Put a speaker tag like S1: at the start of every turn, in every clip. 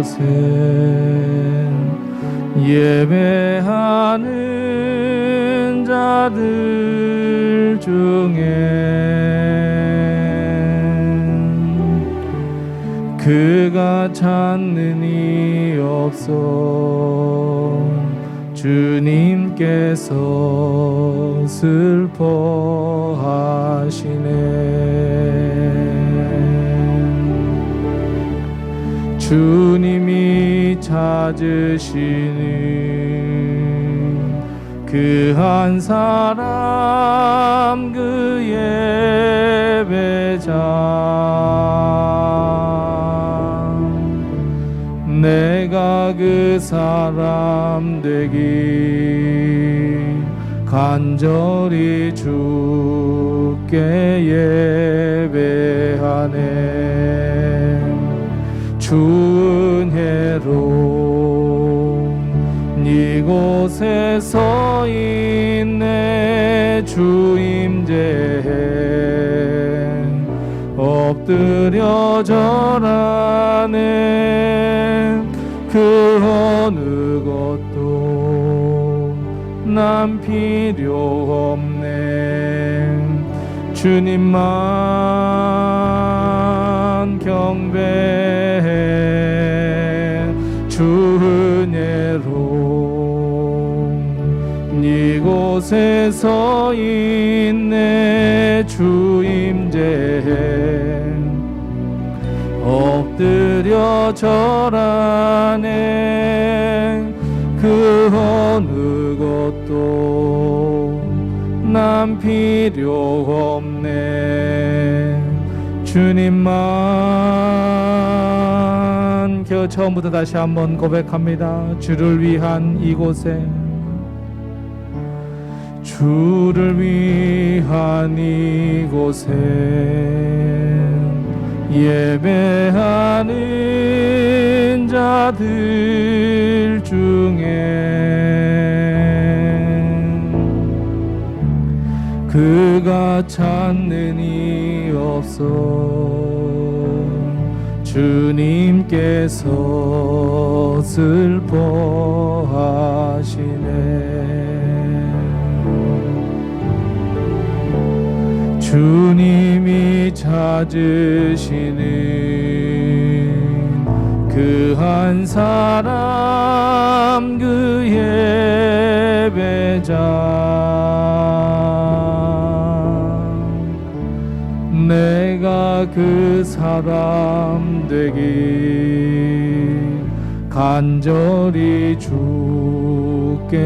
S1: 이곳에 예배하는 자들 중에 그가 찾는 이 없어 주님께서 슬퍼하시네. 주님이 찾으시는 그 한 사람 그 예배자 내가 그 사람 되기 간절히 주께 예배하네. 주 은혜로 이곳에 서 있네. 주 임재에 엎드려 절하네. 그 어느 것도 난 필요 없네. 주님만 경배해. 주 은혜로 이곳에 서 있네. 주 임재에 엎드려 절하네. 그 어느 것도 난 필요 없네. 주님만 처음부터 다시 한번 고백합니다. 주를 위한 이곳에 주를 위한 이곳에 예배하는 자들 중에 그가 찾는 이 없어 주님께서 슬퍼하시네. 주님이 찾으시는 그 한 사람 그 예배자 내가 그 사람 되기 간절히 주께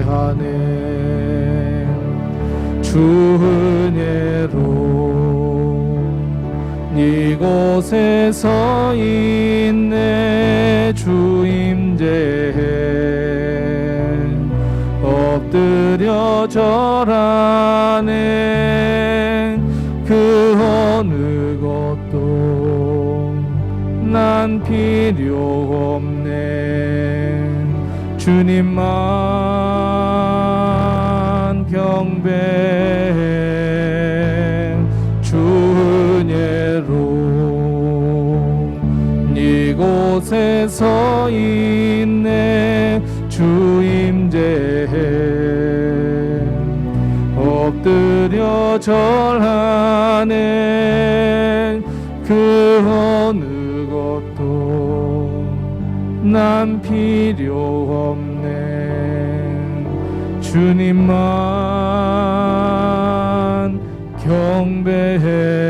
S1: 예배하네. 주 은혜로 이곳에 서 있네. 주 임재에 엎드려 절하네. 그 어느 것도 난 필요 없네. 주님만 경배해. 주 은혜로 이곳에 서 있네. 주 임재에 엎드려 절하네. 그 어느 것도 난 필요 없네. 주님만 경배해.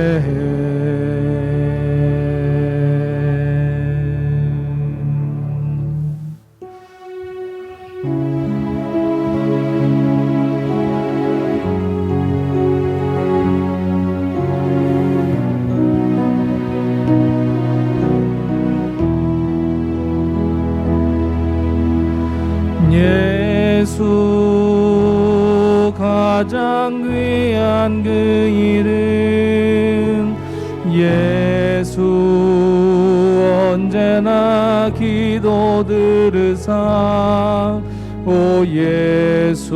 S1: 예수 가장 귀한 그 이름 예수 언제나 기도 들으사 오 예수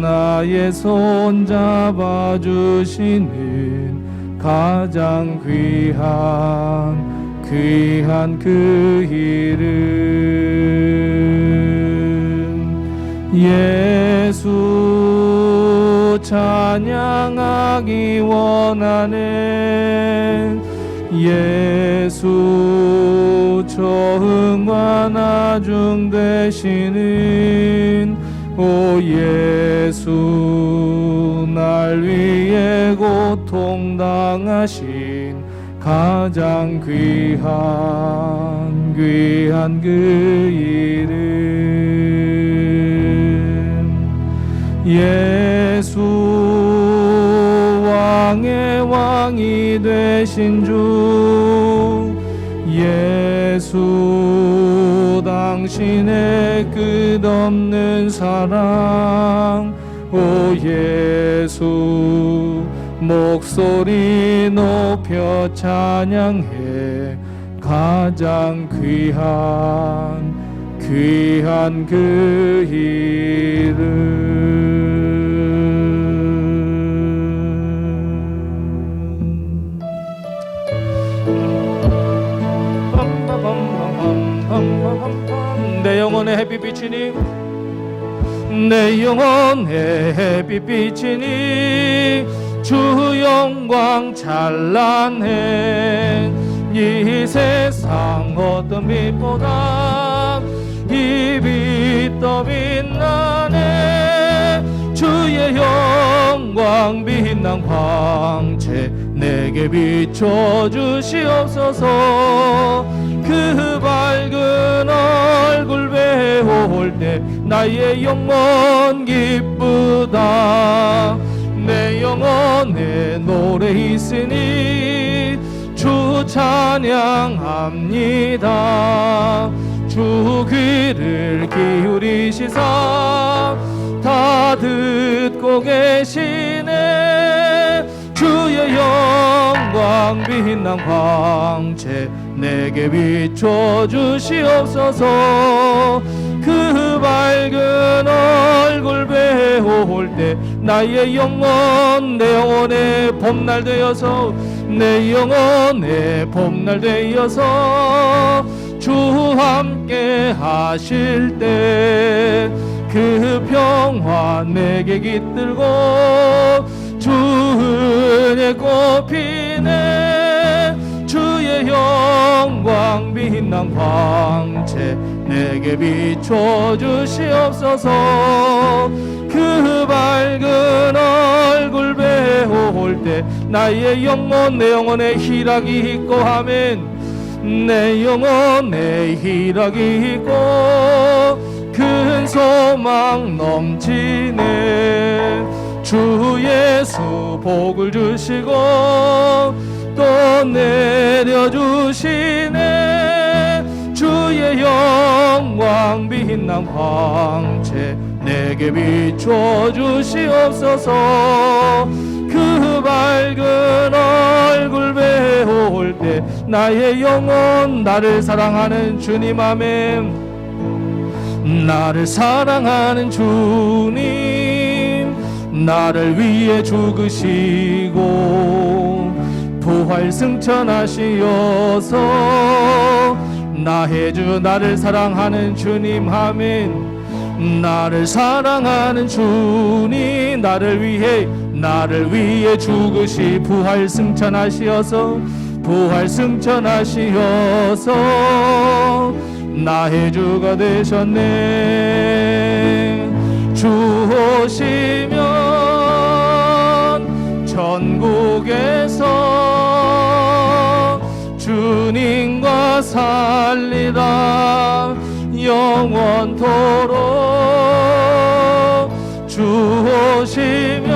S1: 나의 손 잡아주시는 가장 귀한 귀한 그 이름 예수 찬양하기 원하네 예수 처음과 나중 되시는 오 예수 날 위해 고통당하신 가장 귀한 그 이름 예수 왕의 왕이 되신 주 예수 당신의 끝없는 사랑 오 예수 목소리 높여 찬양해 가장 귀한 그 이름 내 영혼의 햇빛이니 내 영혼의 햇빛이니 주 영광 찬란해 이 세상 어떤 빛보다 이 빛 더 빛나네 주의 영광 빛난 광채 내게 비춰주시옵소서 그 밝은 얼굴 배울 때 나의 영혼 기쁘다 내 영혼에 노래 있으니 주 찬양합니다 주 귀를 기울이시사 다 듣고 계시네 주의 영광 빛난 광채 내게 비춰주시옵소서 그 밝은 얼굴 배울 때 나의 영혼 내 영혼의 봄날 되어서 내 영혼의 봄날 되어서 주 함께 하실 때 그 평화 내게 깃들고 주 은혜 꽃피네 주의 영광 빛난 광채 내게 비춰주시옵소서 그 밝은 얼굴 배울 때 나의 영혼 내 영혼에 희락이 있고 하면 내 영혼에 희락이 있고 큰 소망 넘치네 주 예수 복을 주시고 또 내려주시네 주의 영광 빛난 광채 내게 비춰주시옵소서 그 밝은 얼굴 배울 때 나의 영혼 나를 사랑하는 주님 아멘 나를 사랑하는 주님 나를 위해 죽으시고 부활 승천하시어서 나의 주 나를 사랑하는 주님 아멘 나를 사랑하는 주님 나를 위해 죽으시 부활 승천하시어서 나의 주가 되셨네 주 오시면 천국에서 주님과 살리라 영원토록 주 오시면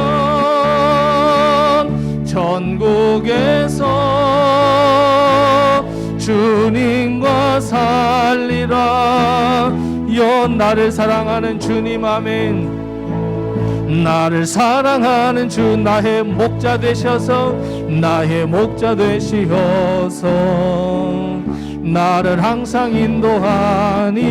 S1: 천국에서 주님과 살리라 나를 사랑하는 주님 아멘 나를 사랑하는 주 나의 목자 되셔서 나를 항상 인도하니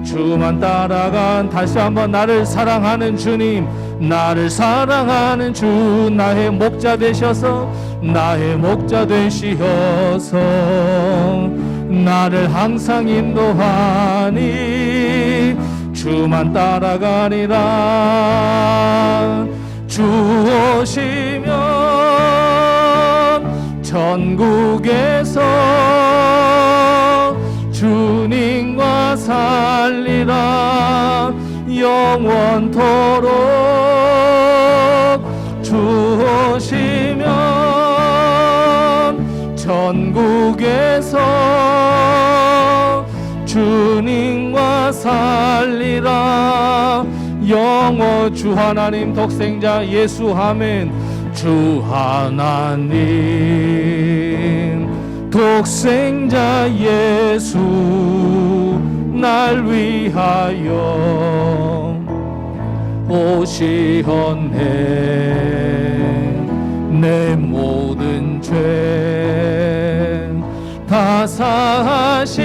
S1: 주만 따라간 다시 한번 나를 사랑하는 주님 나를 사랑하는 주 나의 목자 되셔서 나의 목자 되시어서 나를 항상 인도하니 주만 따라가리라. 주 오시면 전국에서 주님과 살리라. 영원토록 주 오시면 전국에서 주님과 살리라. 영원 주 하나님 독생자 예수 아멘. 주 하나님 독생자 예수 날 위하여 오시었네. 내 모든 죄 다 사하시고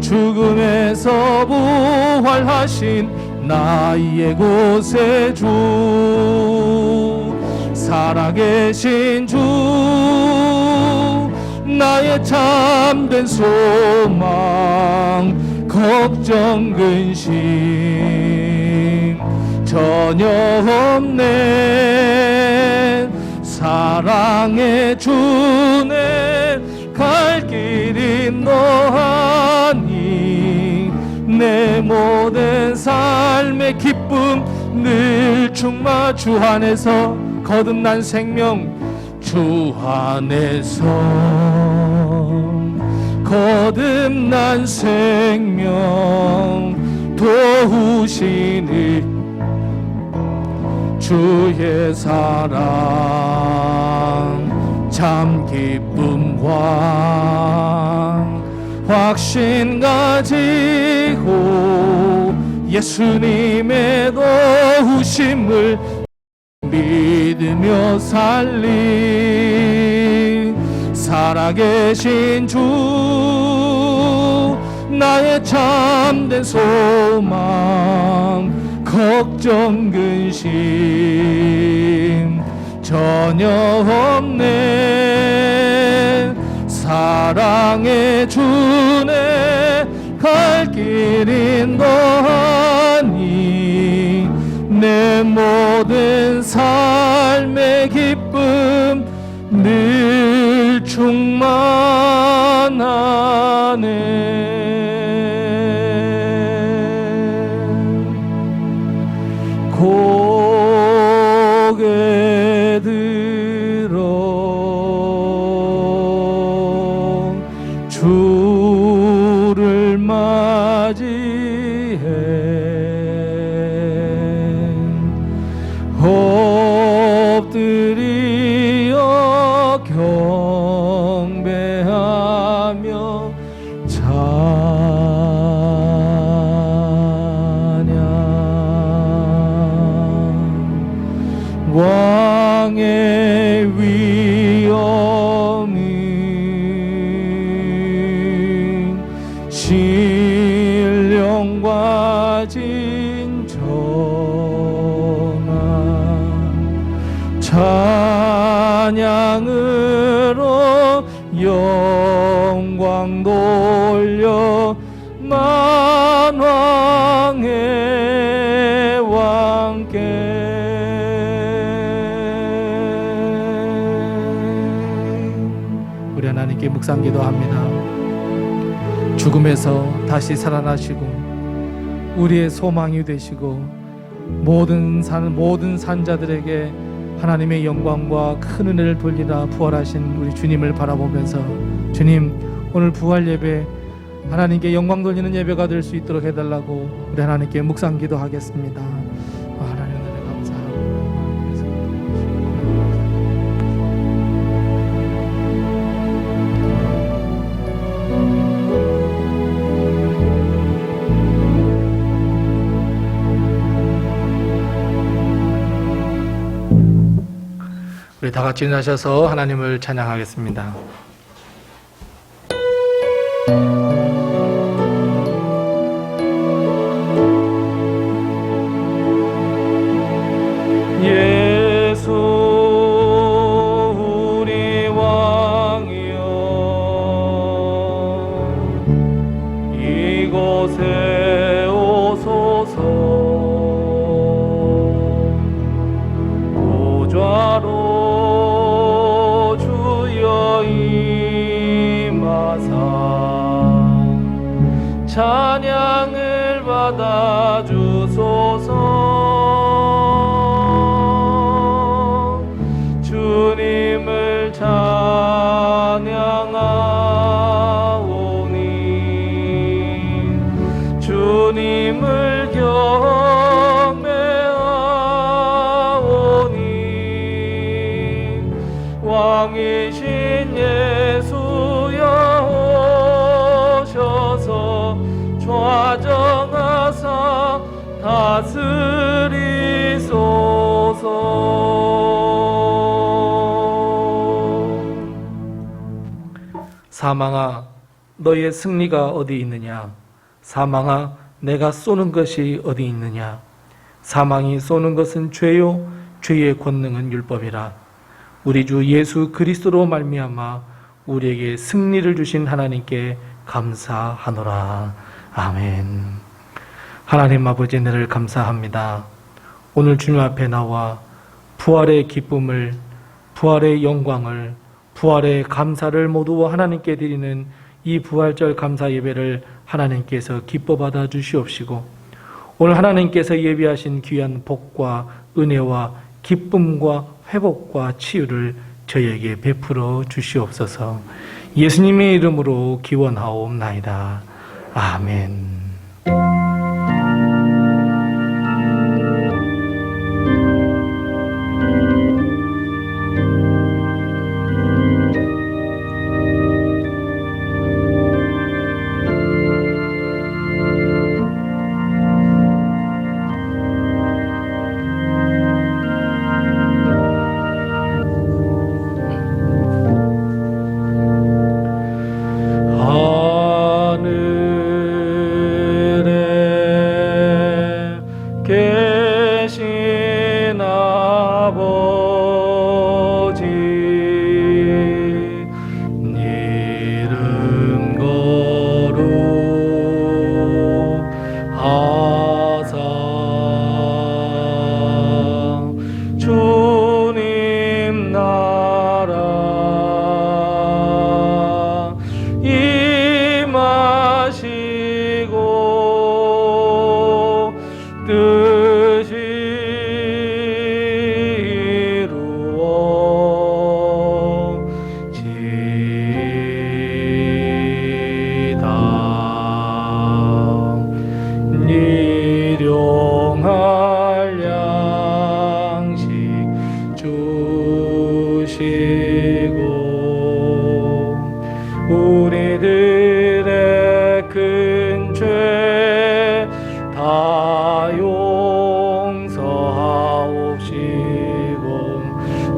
S1: 죽음에서 부활하신 나의 구세주 살아계신 주 나의 참된 소망 걱정 근심 전혀 없네. 사랑의 주네 갈 길이 너하니 내 모든 삶의 기쁨 늘 충만 주 안에서 거듭난 생명 주 안에서 거듭난 생명 도우시니 주의 사랑 참 기쁨과 확신 가지고 예수님의 도우심을 믿으며 살리. 살아계신 주 나의 참된 소망 걱정 근심 전혀 없네. 사랑의 주네 갈 길이 너하니 내 모든 삶의 기쁨 늘 충만하네. 고개 들어 주를 맞이해 엎드려 경배하며 왕의 위엄이 신령과 진정한 찬양으로 영광 돌려 만왕의 왕께 우리 하나님께 묵상 기도합니다. 죽음에서 다시 살아나시고 우리의 소망이 되시고 모든 산자들에게 하나님의 영광과 큰 은혜를 돌리라 부활하신 우리 주님을 바라보면서 주님 오늘 부활 예배 하나님께 영광 돌리는 예배가 될 수 있도록 해달라고 우리 하나님께 묵상 기도하겠습니다. 하나님 은혜 감사합니다. 우리 다 같이 일어나셔서 하나님을 찬양하겠습니다. 사망아 너의 승리가 어디 있느냐? 사망아 내가 쏘는 것이 어디 있느냐? 사망이 쏘는 것은 죄요 죄의 권능은 율법이라. 우리 주 예수 그리스도로 말미암아 우리에게 승리를 주신 하나님께 감사하노라. 아멘. 하나님 아버지 은혜를 감사합니다. 오늘 주님 앞에 나와 부활의 기쁨을, 부활의 영광을, 부활의 감사를 모두 하나님께 드리는 이 부활절 감사 예배를 하나님께서 기뻐 받아 주시옵시고, 오늘 하나님께서 예비하신 귀한 복과 은혜와 기쁨과 회복과 치유를 저에게 베풀어 주시옵소서. 예수님의 이름으로 기원하옵나이다. 아멘. 계신 아버지 이름 거룩하사 주님 나라 임하시고 뜻이 이루어지다. 일용할 양식 주시고 우리들의 큰 죄 다 용서하옵시고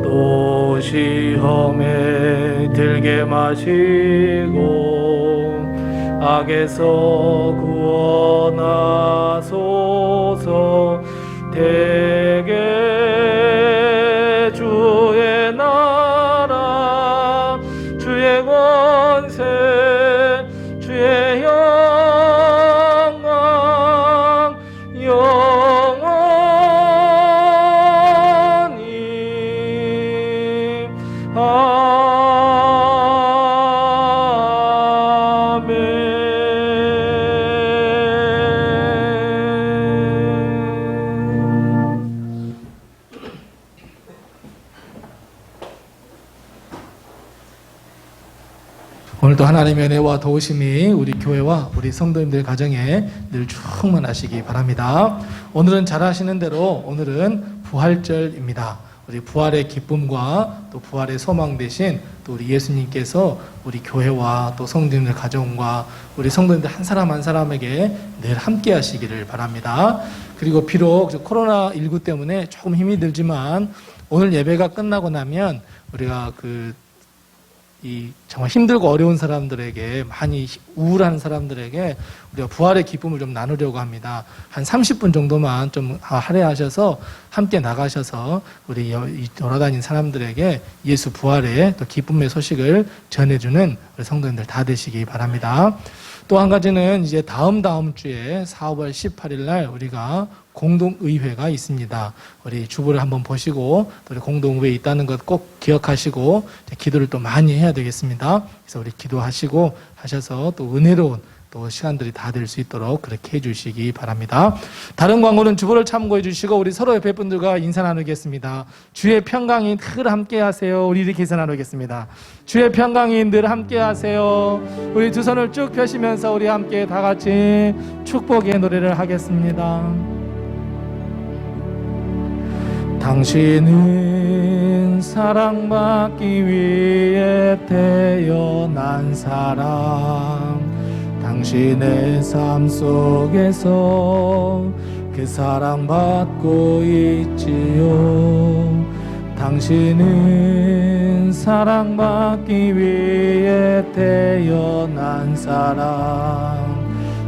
S1: 또 시험에 들게 마시고 악에서 구원하소서. 대개 주의 나라 주의 권세 주의 영광 영원히 오늘도 하나님의 은혜와 도우심이 우리 교회와 우리 성도님들 가정에 늘 충만하시기 바랍니다. 오늘은 잘 아시는 대로 오늘은 부활절입니다. 우리 부활의 기쁨과 또 부활의 소망 대신 또 우리 예수님께서 우리 교회와 또 성도님들 가정과 우리 성도님들 한 사람 한 사람에게 늘 함께 하시기를 바랍니다. 그리고 비록 코로나19 때문에 조금 힘이 들지만 오늘 예배가 끝나고 나면 우리가 정말 힘들고 어려운 사람들에게, 많이 우울한 사람들에게 우리가 부활의 기쁨을 좀 나누려고 합니다. 한 30분 정도만 좀 할애하셔서 함께 나가셔서 우리 돌아다니는 사람들에게 예수 부활의 또 기쁨의 소식을 전해주는 우리 성도님들 다 되시기 바랍니다. 또 한 가지는 이제 다음 주에 4월 18일 날 우리가 공동의회가 있습니다. 우리 주보를 한번 보시고 또 우리 공동의회 있다는 것 꼭 기억하시고 기도를 또 많이 해야 되겠습니다. 그래서 우리 기도하시고 하셔서 또 은혜로운 또 시간들이 다 될 수 있도록 그렇게 해주시기 바랍니다. 다른 광고는 주보를 참고해 주시고 우리 서로 옆에 분들과 인사 나누겠습니다. 주의 평강이 늘 함께 하세요. 우리 이렇게 인사 나누겠습니다. 주의 평강이 늘 함께 하세요. 우리 두 손을 쭉 펴시면서 우리 함께 다 같이 축복의 노래를 하겠습니다. 당신은 사랑받기 위해 태어난 사람, 당신의 삶 속에서 그 사랑받고 있지요. 당신은 사랑받기 위해 태어난 사람.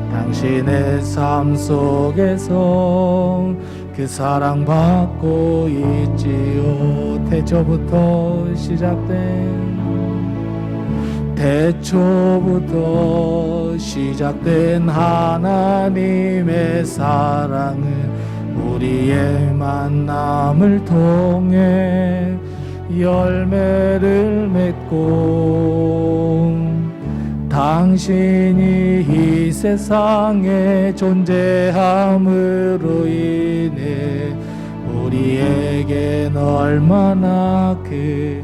S1: 당신의 삶 속에서 그 사랑받고 있지요. 태초부터 시작된 하나님의 사랑은 우리의 만남을 통해 열매를 맺고, 당신이 이 세상에 존재함으로 인해 우리에겐 얼마나 큰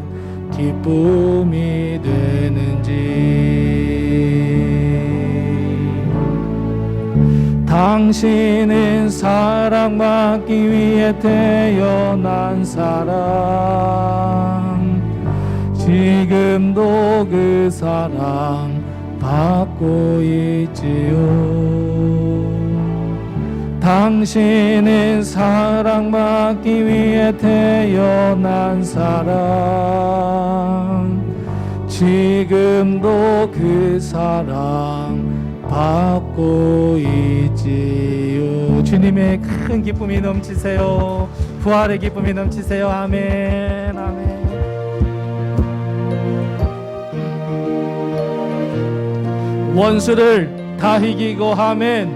S1: 기쁨이 되는지. 당신은 사랑받기 위해 태어난 사람. 지금도 그 사랑 받고 있지요. 당신은 사랑받기 위해 태어난 사람. 지금도 그 사랑 받고 있지요. 주님의 큰 기쁨이 넘치세요. 부활의 기쁨이 넘치세요. 아멘. 아멘. 원수를 다 이기고, 아멘.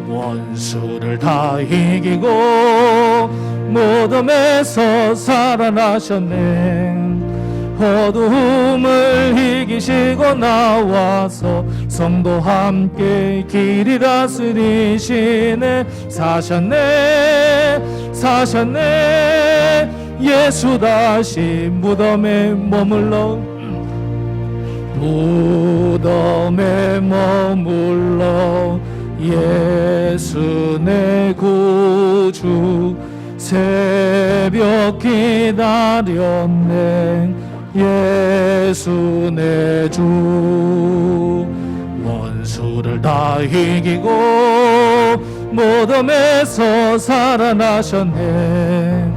S1: 원수를 다 이기고 무덤에서 살아나셨네. 어두움을 이기시고 나와서 성도 함께 길이 다스리시네. 사셨네. 예수 다시 무덤에 머물러 예수 내 구주 새벽 기다렸네. 예수 내 주 원수를 다 이기고 무덤에서 살아나셨네.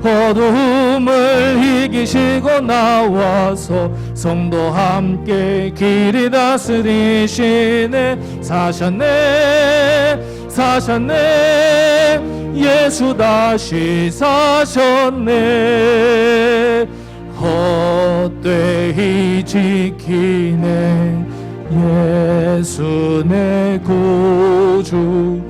S1: 어두움을 이기시고 나와서 성도 함께 길이 다스리시네. 사셨네. 예수 다시 사셨네. 헛되이 지키네. 예수 내 구주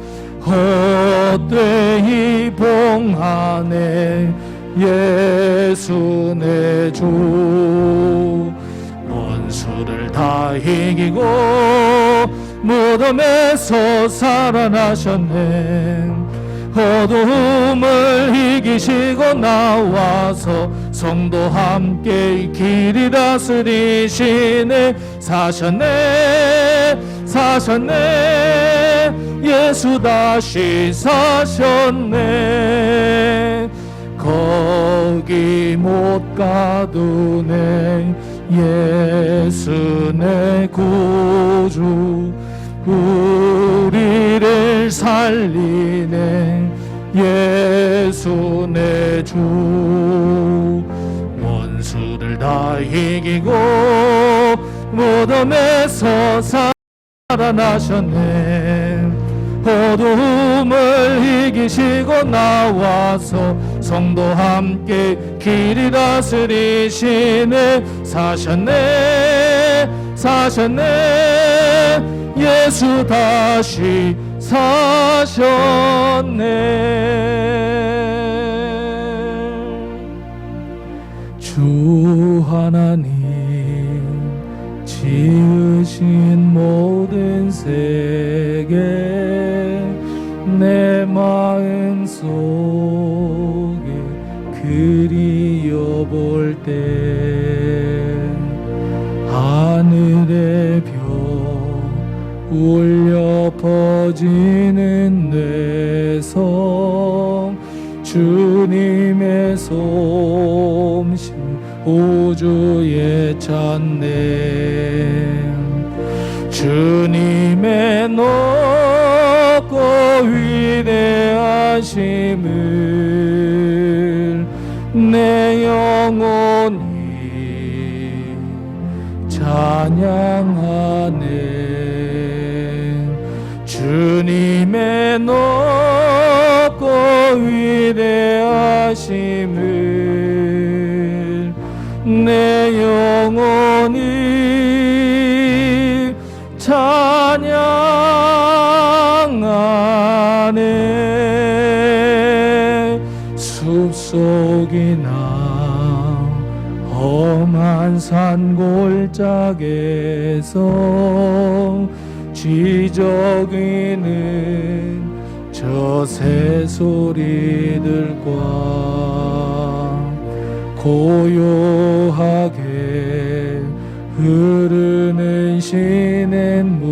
S1: 헛되이 봉하네. 예수 내 주 원수를 다 이기고 무덤에서 살아나셨네. 어두움을 이기시고 나와서 성도 함께 길이 다스리시네. 사셨네. 예수 다시 사셨네. 거기 못 가두네. 예수 내 구주 우리를 살리네. 예수 내 주 원수를 다 이기고 무덤에서 살아나셨네. 어두움을 이기시고 나와서 성도 함께 길이 다스리시네. 사셨네. 예수 다시 사셨네. 주 하나님 지으신 모든 세계 내 마음 속에 그리워볼 때 하늘의 별 울려 퍼지는 뇌성 주님의 솜씨 우주에 찾네. 주님의 높고 위대하심을 내 찬양하네. 주님의 높고 위대하심을 내 영혼이 찬양하네. 숲속이나 험한 산골짜기에서 지저귀는 저 새소리들과 고요하게 흐르는 시냇물은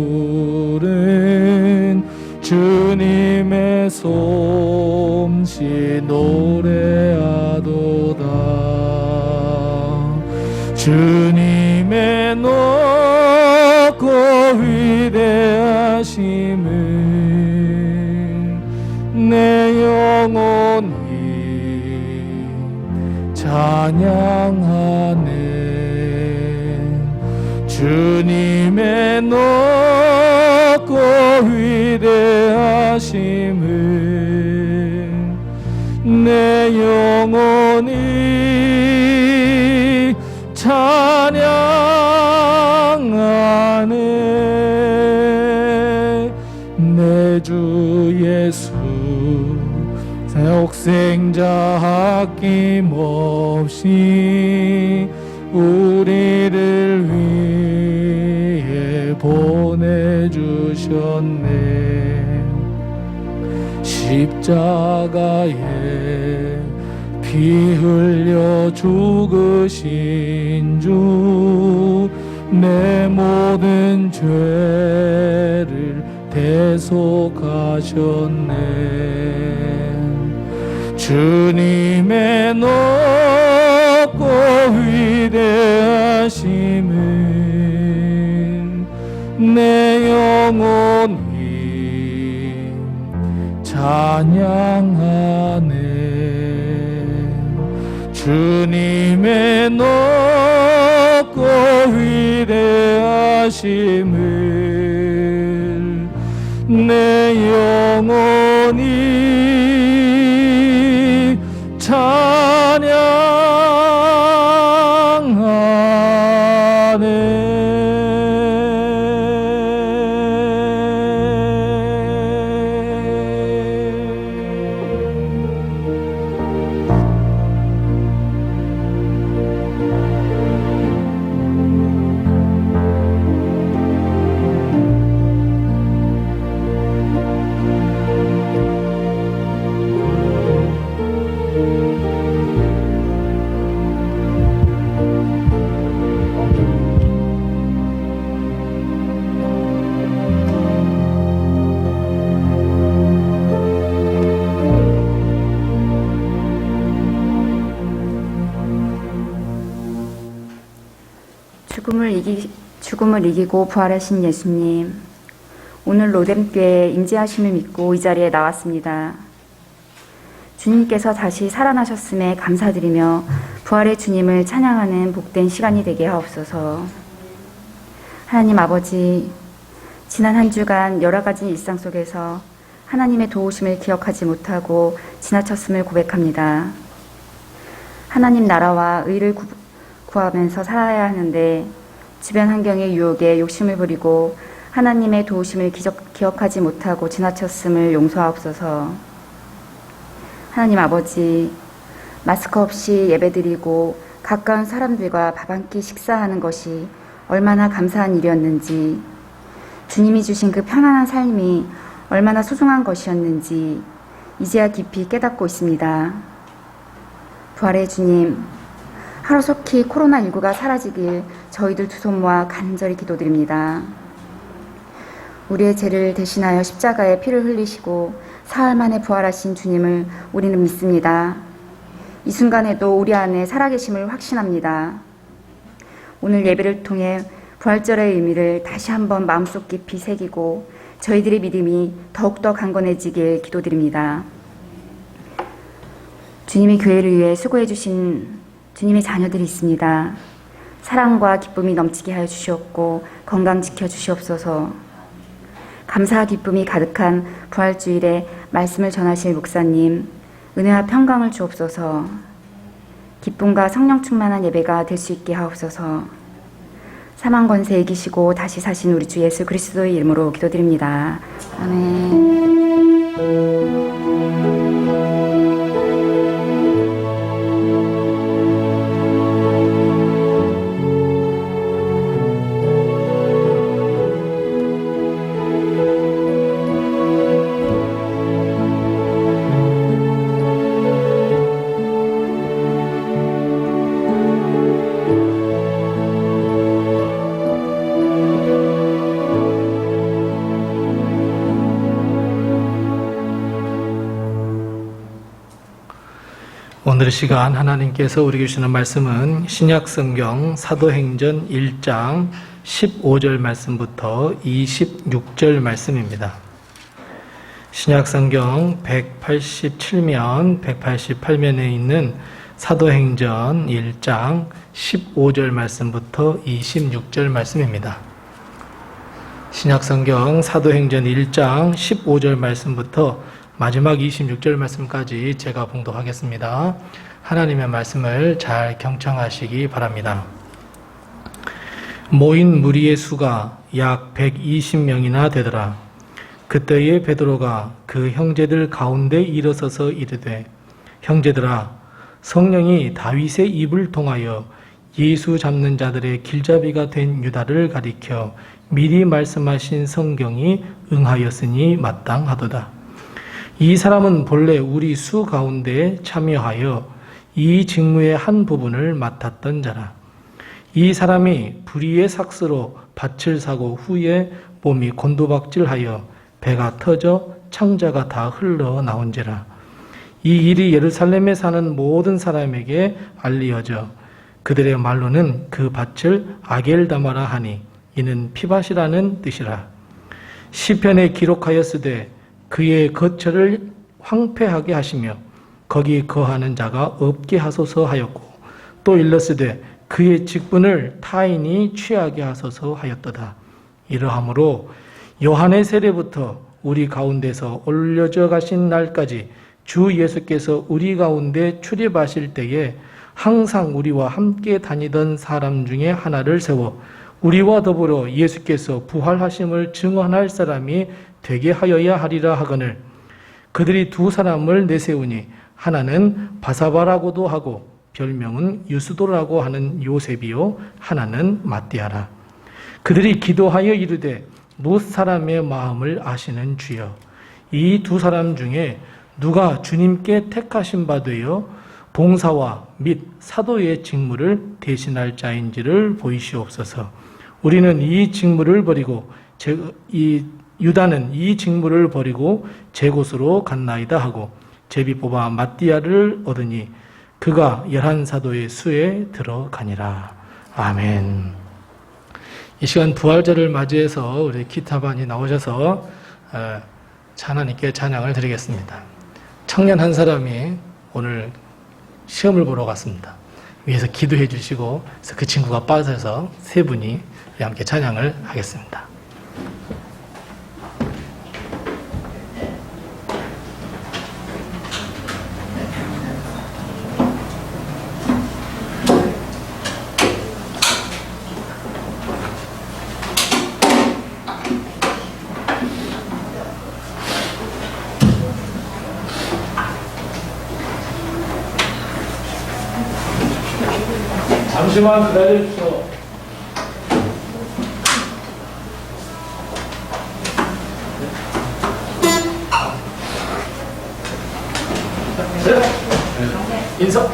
S1: 주님의 솜씨 노래하도다. 주님의 높고 위대하심을 내 영혼이 찬양하네. 주님의 높고 위대하심을 내 영혼이 찬양하네. 내 주 예수 독생자 아낌없이 우리를 위해 보내주셨네. 십자가에 피 흘려 죽으신 주 내 모든 죄를 대속하셨네. 주님의 높고 위대하심을 내 영혼이 찬양하네. 주님의 높고 위대하심을 내 영혼이 찬양하네.
S2: 죽음을 이기고 부활하신 예수님, 오늘 로뎀교회에 임재하심을 믿고 이 자리에 나왔습니다. 주님께서 다시 살아나셨음에 감사드리며 부활의 주님을 찬양하는 복된 시간이 되게 하옵소서. 하나님 아버지, 지난 한 주간 여러 가지 일상 속에서 하나님의 도우심을 기억하지 못하고 지나쳤음을 고백합니다. 하나님 나라와 의를 구하면서 살아야 하는데 주변 환경의 유혹에 욕심을 부리고 하나님의 도우심을 기억하지 못하고 지나쳤음을 용서하옵소서. 하나님 아버지, 마스크 없이 예배드리고 가까운 사람들과 밥 한 끼 식사하는 것이 얼마나 감사한 일이었는지, 주님이 주신 그 편안한 삶이 얼마나 소중한 것이었는지 이제야 깊이 깨닫고 있습니다. 부활의 주님, 하루속히 코로나19가 사라지길 저희들 두 손 모아 간절히 기도드립니다. 우리의 죄를 대신하여 십자가에 피를 흘리시고 사흘 만에 부활하신 주님을 우리는 믿습니다. 이 순간에도 우리 안에 살아계심을 확신합니다. 오늘 예배를 통해 부활절의 의미를 다시 한번 마음속 깊이 새기고 저희들의 믿음이 더욱더 강건해지길 기도드립니다. 주님의 교회를 위해 수고해 주신 주님의 자녀들이 있습니다. 사랑과 기쁨이 넘치게 하여 주시옵고 건강 지켜 주시옵소서. 감사와 기쁨이 가득한 부활주일에 말씀을 전하실 목사님, 은혜와 평강을 주옵소서. 기쁨과 성령 충만한 예배가 될 수 있게 하옵소서. 사망 권세 이기시고 다시 사신 우리 주 예수 그리스도의 이름으로 기도드립니다. 아멘.
S1: 오늘 시간 하나님께서 우리에게 주시는 말씀은 신약성경 사도행전 1장 15절 말씀부터 26절 말씀입니다. 신약성경 187면, 188면에 있는 사도행전 1장 15절 말씀부터 26절 말씀입니다. 신약성경 사도행전 1장 15절 말씀부터 마지막 26절 말씀까지 제가 봉독하겠습니다. 하나님의 말씀을 잘 경청하시기 바랍니다. 모인 무리의 수가 약 120명이나 되더라. 그때에 베드로가 그 형제들 가운데 일어서서 이르되, 형제들아, 성령이 다윗의 입을 통하여 예수 잡는 자들의 길잡이가 된 유다를 가리켜 미리 말씀하신 성경이 응하였으니 마땅하도다. 이 사람은 본래 우리 수 가운데 참여하여 이 직무의 한 부분을 맡았던 자라. 이 사람이 불의의 삭스로 밭을 사고 후에 몸이 곤두박질하여 배가 터져 창자가 다 흘러나온지라. 이 일이 예루살렘에 사는 모든 사람에게 알리어져 그들의 말로는 그 밭을 아겔다마라 하니 이는 피밭이라는 뜻이라. 시편에 기록하였으되 그의 거처를 황폐하게 하시며 거기 거하는 자가 없게 하소서 하였고, 또 일렀으되 그의 직분을 타인이 취하게 하소서 하였도다. 이러하므로 요한의 세례부터 우리 가운데서 올려져 가신 날까지 주 예수께서 우리 가운데 출입하실 때에 항상 우리와 함께 다니던 사람 중에 하나를 세워 우리와 더불어 예수께서 부활하심을 증언할 사람이 되게 하여야 하리라 하거늘, 그들이 두 사람을 내세우니 하나는 바사바라고도 하고 별명은 유스도라고 하는 요셉이요 하나는 마띠아라. 그들이 기도하여 이르되 뭇 사람의 마음을 아시는 주여, 이 두 사람 중에 누가 주님께 택하신 바 되어 봉사와 및 사도의 직무를 대신할 자인지를 보이시옵소서. 우리는 이 직무를 버리고 유다는 이 직무를 버리고 제 곳으로 갔나이다 하고 제비 뽑아 마띠아를 얻으니 그가 11사도의 수에 들어가니라. 아멘. 이 시간 부활절을 맞이해서 우리 기타반이 나오셔서 하나님께 찬양을 드리겠습니다. 청년 한 사람이 오늘 시험을 보러 갔습니다. 위에서 기도해 주시고 그 친구가 빠져서 세 분이 함께 찬양을 하겠습니다. 잠시만 기다려주십시오. 인사.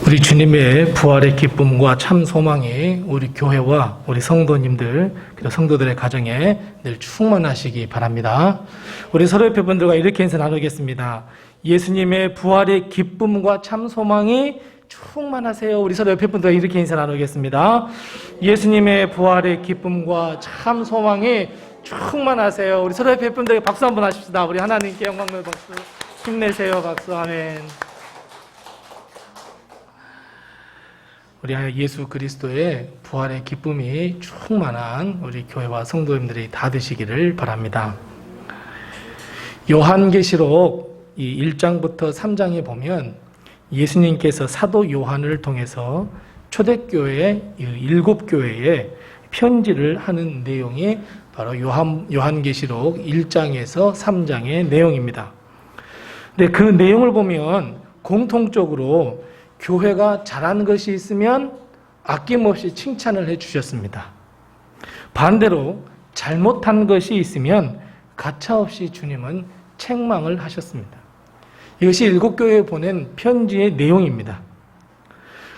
S1: 우리 주님의 부활의 기쁨과 참 소망이 우리 교회와 우리 성도님들 그리고 성도들의 가정에 늘 충만하시기 바랍니다. 우리 서로 옆에 분들과 이렇게 인사 나누겠습니다. 예수님의 부활의 기쁨과 참 소망이 충만하세요. 우리 서로 옆에 분들과 이렇게 인사 나누겠습니다. 예수님의 부활의 기쁨과 참 소망이 충만하세요. 우리 서로 옆에 분들에게 박수 한번 하십시다. 우리 하나님께 영광을 박수. 힘내세요. 박수. 아멘. 우리 예수 그리스도의 부활의 기쁨이 충만한 우리 교회와 성도님들이 다 되시기를 바랍니다. 요한계시록 1장부터 3장에 보면 예수님께서 사도 요한을 통해서 초대교회 7교회에 편지를 하는 내용이 바로 요한계시록 1장에서 3장의 내용입니다. 근데 그 내용을 보면 공통적으로 교회가 잘한 것이 있으면 아낌없이 칭찬을 해주셨습니다. 반대로 잘못한 것이 있으면 가차없이 주님은 책망을 하셨습니다. 이것이 7교회에 보낸 편지의 내용입니다.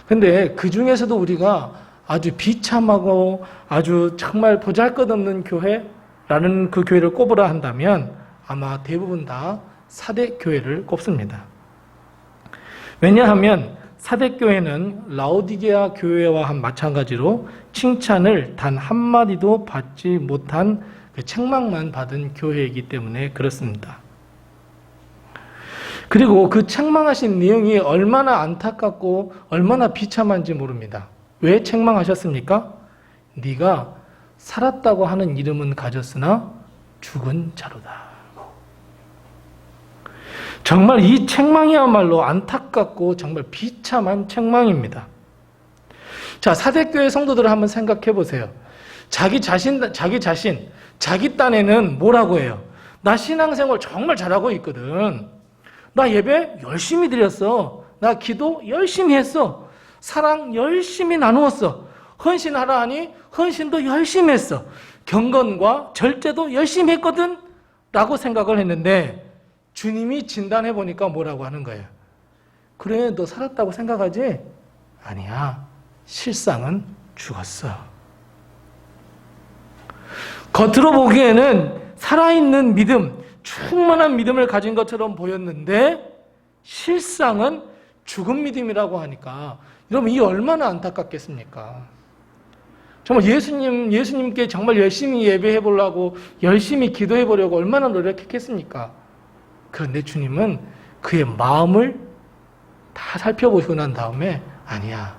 S1: 그런데 그 중에서도 우리가 아주 비참하고 아주 정말 보잘것없는 교회라는 그 교회를 꼽으라 한다면 아마 대부분 다 사대교회를 꼽습니다. 왜냐하면 사대교회는 라오디게아 교회와 마찬가지로 칭찬을 단 한마디도 받지 못한 그 책망만 받은 교회이기 때문에 그렇습니다. 그리고 그 책망하신 내용이 얼마나 안타깝고 얼마나 비참한지 모릅니다. 왜 책망하셨습니까? 네가 살았다고 하는 이름은 가졌으나 죽은 자로다. 정말 이 책망이야말로 안타깝고 정말 비참한 책망입니다. 자, 사대교회 성도들을 한번 생각해 보세요. 자기 딴에는 뭐라고 해요? 나 신앙생활 정말 잘하고 있거든. 나 예배 열심히 드렸어. 나 기도 열심히 했어. 사랑 열심히 나누었어. 헌신하라 하니 헌신도 열심히 했어. 경건과 절제도 열심히 했거든. 라고 생각을 했는데 주님이 진단해 보니까 뭐라고 하는 거예요? 그래, 너 살았다고 생각하지? 아니야. 실상은 죽었어. 겉으로 보기에는 살아있는 믿음, 충만한 믿음을 가진 것처럼 보였는데 실상은 죽은 믿음이라고 하니까 여러분 이 얼마나 안타깝겠습니까? 정말 예수님께 정말 열심히 예배해 보려고 열심히 기도해 보려고 얼마나 노력했겠습니까? 그런데 주님은 그의 마음을 다 살펴보시고 난 다음에 아니야.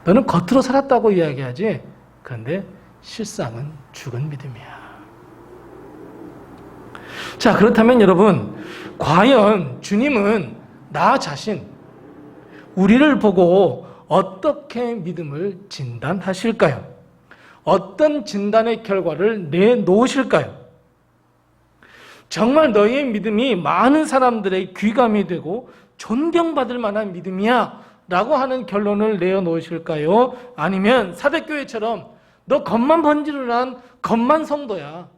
S1: 너는 겉으로 살았다고 이야기하지. 그런데 실상은 죽은 믿음이야. 자, 그렇다면 여러분, 과연 주님은 나 자신, 우리를 보고 어떻게 믿음을 진단하실까요? 어떤 진단의 결과를 내놓으실까요? 정말 너의 믿음이 많은 사람들의 귀감이 되고 존경받을 만한 믿음이야 라고 하는 결론을 내어놓으실까요? 아니면 사대교회처럼 너 겉만 번지르란 겉만 성도야.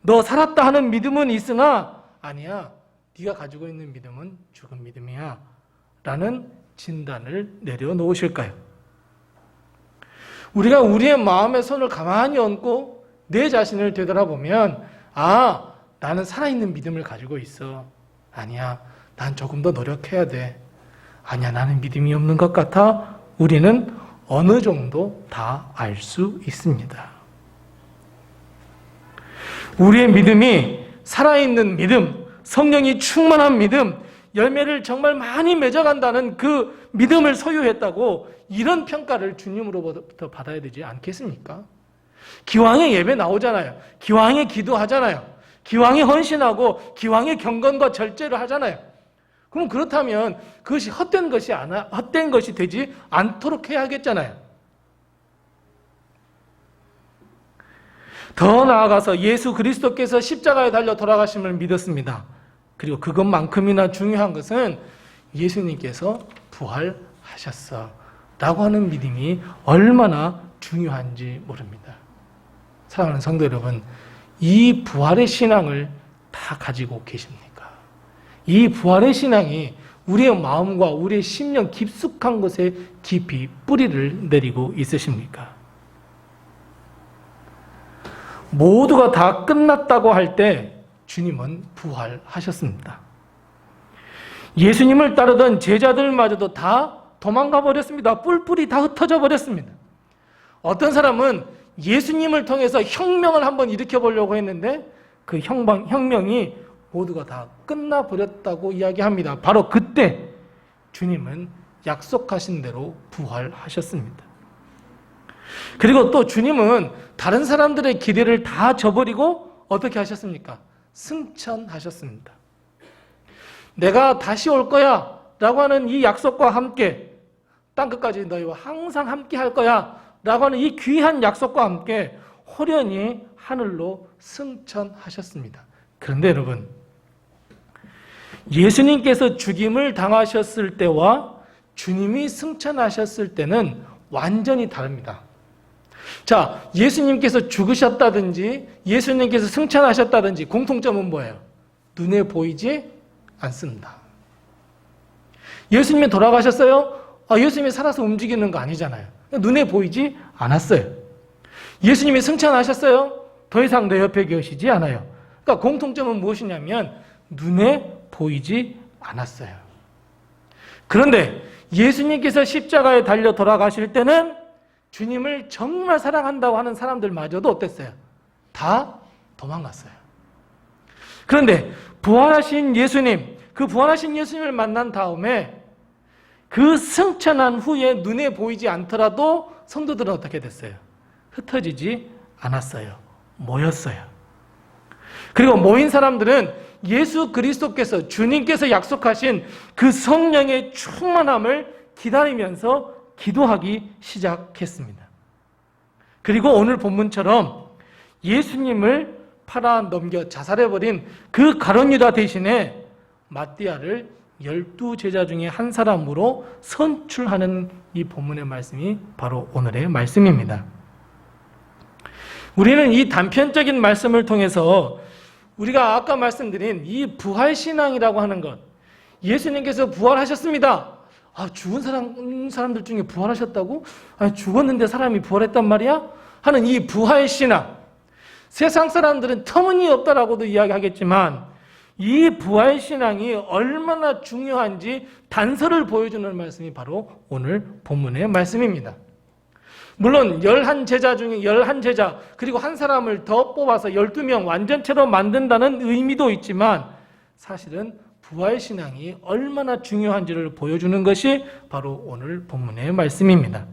S1: 너 살았다 하는 믿음은 있으나 아니야. 네가 가지고 있는 믿음은 죽은 믿음이야 라는 진단을 내려놓으실까요? 우리가 우리의 마음에 손을 가만히 얹고 내 자신을 되돌아보면 아, 나는 살아있는 믿음을 가지고 있어. 아니야, 난 조금 더 노력해야 돼. 아니야, 나는 믿음이 없는 것 같아. 우리는 어느 정도 다 알 수 있습니다. 우리의 믿음이 살아있는 믿음, 성령이 충만한 믿음, 열매를 정말 많이 맺어간다는 그 믿음을 소유했다고 이런 평가를 주님으로부터 받아야 되지 않겠습니까? 기왕에 예배 나오잖아요. 기왕에 기도하잖아요. 기왕에 헌신하고 기왕에 경건과 절제를 하잖아요. 그럼 그렇다면 그것이 헛된 것이 되지 않도록 해야 하겠잖아요. 더 나아가서 예수 그리스도께서 십자가에 달려 돌아가심을 믿었습니다. 그리고 그것만큼이나 중요한 것은 예수님께서 부활하셨어 라고 하는 믿음이 얼마나 중요한지 모릅니다. 사랑하는 성도 여러분, 이 부활의 신앙을 다 가지고 계십니까? 이 부활의 신앙이 우리의 마음과 우리의 심령 깊숙한 곳에 깊이 뿌리를 내리고 있으십니까? 모두가 다 끝났다고 할 때 주님은 부활하셨습니다. 예수님을 따르던 제자들마저도 다 도망가 버렸습니다. 뿔뿔이 다 흩어져 버렸습니다. 어떤 사람은 예수님을 통해서 혁명을 한번 일으켜 보려고 했는데 그 혁명이 모두가 다 끝나버렸다고 이야기합니다. 바로 그때 주님은 약속하신 대로 부활하셨습니다. 그리고 또 주님은 다른 사람들의 기대를 다 저버리고 어떻게 하셨습니까? 승천하셨습니다. 내가 다시 올 거야 라고 하는 이 약속과 함께 땅끝까지 너희와 항상 함께 할 거야 라고 하는 이 귀한 약속과 함께 호련히 하늘로 승천하셨습니다. 그런데 여러분, 예수님께서 죽임을 당하셨을 때와 주님이 승천하셨을 때는 완전히 다릅니다. 자, 예수님께서 죽으셨다든지 예수님께서 승천하셨다든지 공통점은 뭐예요? 눈에 보이지 않습니다. 예수님이 돌아가셨어요? 예수님이 살아서 움직이는 거 아니잖아요. 눈에 보이지 않았어요. 예수님이 승천하셨어요? 더 이상 내 옆에 계시지 않아요. 그러니까 공통점은 무엇이냐면 눈에 보이지 않았어요. 그런데 예수님께서 십자가에 달려 돌아가실 때는 주님을 정말 사랑한다고 하는 사람들마저도 어땠어요? 다 도망갔어요. 그런데 부활하신 예수님, 그 부활하신 예수님을 만난 다음에 그 승천한 후에 눈에 보이지 않더라도 성도들은 어떻게 됐어요? 흩어지지 않았어요. 모였어요. 그리고 모인 사람들은 예수 그리스도께서 주님께서 약속하신 그 성령의 충만함을 기다리면서 기도하기 시작했습니다. 그리고 오늘 본문처럼 예수님을 팔아 넘겨 자살해버린 그 가룟 유다 대신에 마띠아를 12제자 중에 한 사람으로 선출하는 이 본문의 말씀이 바로 오늘의 말씀입니다. 우리는 이 단편적인 말씀을 통해서 우리가 아까 말씀드린 이 부활신앙이라고 하는 것, 예수님께서 부활하셨습니다. 죽은 사람들 중에 부활하셨다고? 죽었는데 사람이 부활했단 말이야? 하는 이 부활신앙. 세상 사람들은 터무니없다라고도 이야기하겠지만 이 부활신앙이 얼마나 중요한지 단서를 보여주는 말씀이 바로 오늘 본문의 말씀입니다. 물론 11제자 중에 11제자 그리고 한 사람을 더 뽑아서 12명 완전체로 만든다는 의미도 있지만 사실은 부활신앙이 얼마나 중요한지를 보여주는 것이 바로 오늘 본문의 말씀입니다.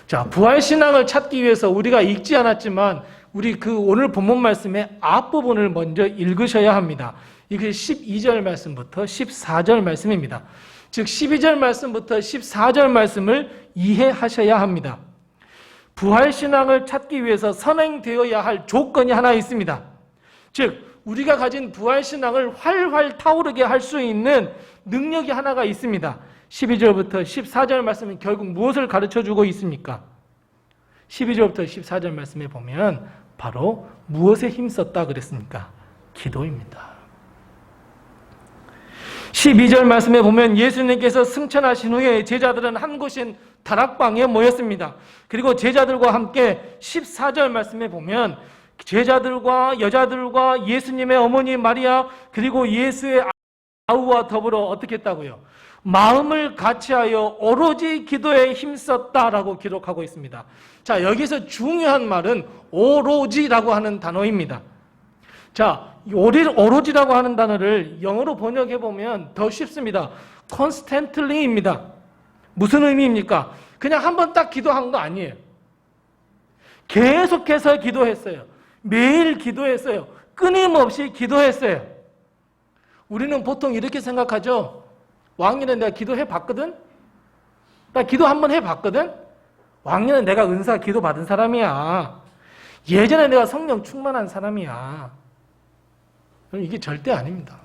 S1: 자, 부활신앙을 찾기 위해서 우리가 읽지 않았지만 우리 그 오늘 본문 말씀의 앞부분을 먼저 읽으셔야 합니다. 이게 12절 말씀부터 14절 말씀입니다. 즉 12절 말씀부터 14절 말씀을 이해하셔야 합니다. 부활신앙을 찾기 위해서 선행되어야 할 조건이 하나 있습니다. 즉 우리가 가진 부활신앙을 활활 타오르게 할 수 있는 능력이 하나가 있습니다. 12절부터 14절 말씀은 결국 무엇을 가르쳐주고 있습니까? 12절부터 14절 말씀에 보면 바로 무엇에 힘썼다 그랬습니까? 기도입니다. 12절 말씀에 보면 예수님께서 승천하신 후에 제자들은 한 곳인 다락방에 모였습니다. 그리고 제자들과 함께 14절 말씀에 보면 제자들과 여자들과 예수님의 어머니 마리아 그리고 예수의 아우와 더불어 어떻게 했다고요? 마음을 같이하여 오로지 기도에 힘썼다라고 기록하고 있습니다. 자, 여기서 중요한 말은 오로지라고 하는 단어입니다. 자, 오로지라고 하는 단어를 영어로 번역해 보면 더 쉽습니다. constantly입니다. 무슨 의미입니까? 그냥 한번 딱 기도한 거 아니에요. 계속해서 기도했어요. 매일 기도했어요. 끊임없이 기도했어요. 우리는 보통 이렇게 생각하죠. 왕년에 내가 기도해 봤거든? 나 기도 한번 해 봤거든? 왕년에 내가 은사 기도 받은 사람이야. 예전에 내가 성령 충만한 사람이야. 이게 절대 아닙니다.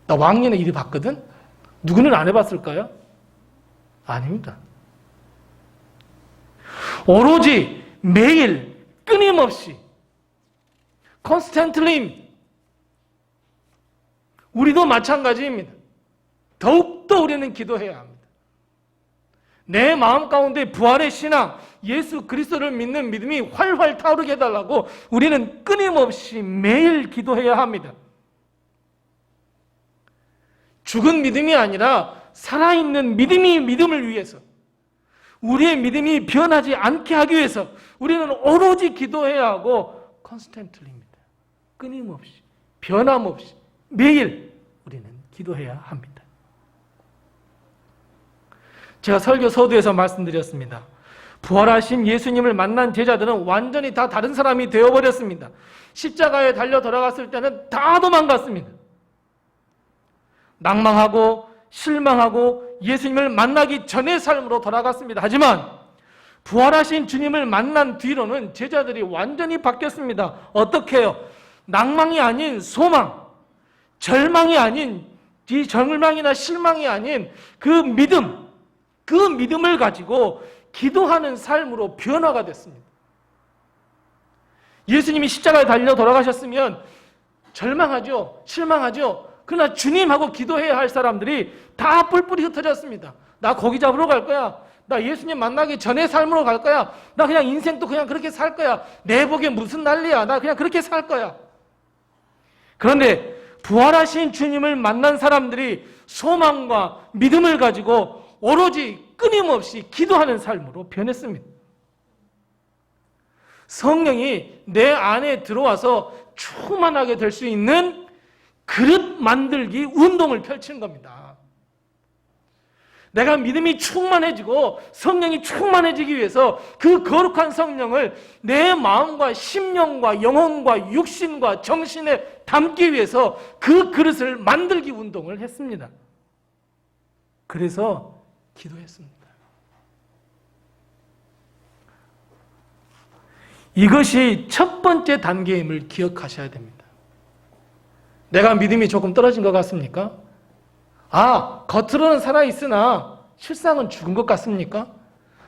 S1: 나 왕년에 이리 봤거든? 누구는 안 해봤을까요? 아닙니다. 오로지 매일 끊임없이 constantly 우리도 마찬가지입니다. 더욱더 우리는 기도해야 합니다. 내 마음 가운데 부활의 신앙, 예수 그리스도를 믿는 믿음이 활활 타오르게 해달라고 우리는 끊임없이 매일 기도해야 합니다. 죽은 믿음이 아니라 살아있는 믿음을 위해서, 우리의 믿음이 변하지 않게 하기 위해서 우리는 오로지 기도해야 하고, 컨스턴틀리입니다. 끊임없이, 변함없이 매일 우리는 기도해야 합니다. 제가 설교 서두에서 말씀드렸습니다. 부활하신 예수님을 만난 제자들은 완전히 다 다른 사람이 되어버렸습니다. 십자가에 달려 돌아갔을 때는 다 도망갔습니다. 낭망하고 실망하고 예수님을 만나기 전의 삶으로 돌아갔습니다. 하지만 부활하신 주님을 만난 뒤로는 제자들이 완전히 바뀌었습니다. 어떻게 해요? 낭망이 아닌 소망, 절망이 아닌, 이 절망이나 실망이 아닌 그 믿음을 가지고 기도하는 삶으로 변화가 됐습니다. 예수님이 십자가에 달려 돌아가셨으면 절망하죠, 실망하죠. 그러나 주님하고 기도해야 할 사람들이 다 뿔뿔이 흩어졌습니다. 나 고기 잡으러 갈 거야. 나 예수님 만나기 전에 삶으로 갈 거야. 나 그냥 인생도 그냥 그렇게 살 거야. 내 복에 무슨 난리야. 나 그냥 그렇게 살 거야. 그런데 부활하신 주님을 만난 사람들이 소망과 믿음을 가지고 오로지 끊임없이 기도하는 삶으로 변했습니다. 성령이 내 안에 들어와서 충만하게 될 수 있는 그릇 만들기 운동을 펼치는 겁니다. 내가 믿음이 충만해지고 성령이 충만해지기 위해서 그 거룩한 성령을 내 마음과 심령과 영혼과 육신과 정신에 담기 위해서 그 그릇을 만들기 운동을 했습니다. 그래서 기도했습니다. 이것이 첫 번째 단계임을 기억하셔야 됩니다. 내가 믿음이 조금 떨어진 것 같습니까? 겉으로는 살아있으나 실상은 죽은 것 같습니까?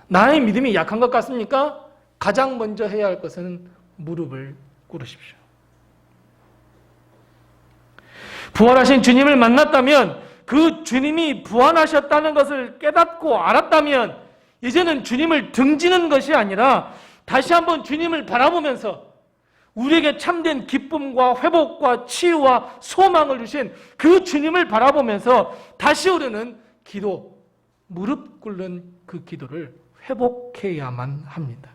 S1: 나의 믿음이 약한 것 같습니까? 가장 먼저 해야 할 것은 무릎을 꿇으십시오. 부활하신 주님을 만났다면, 그 주님이 부활하셨다는 것을 깨닫고 알았다면, 이제는 주님을 등지는 것이 아니라 다시 한번 주님을 바라보면서 우리에게 참된 기쁨과 회복과 치유와 소망을 주신 그 주님을 바라보면서 다시 우리는 기도, 무릎 꿇는 그 기도를 회복해야만 합니다.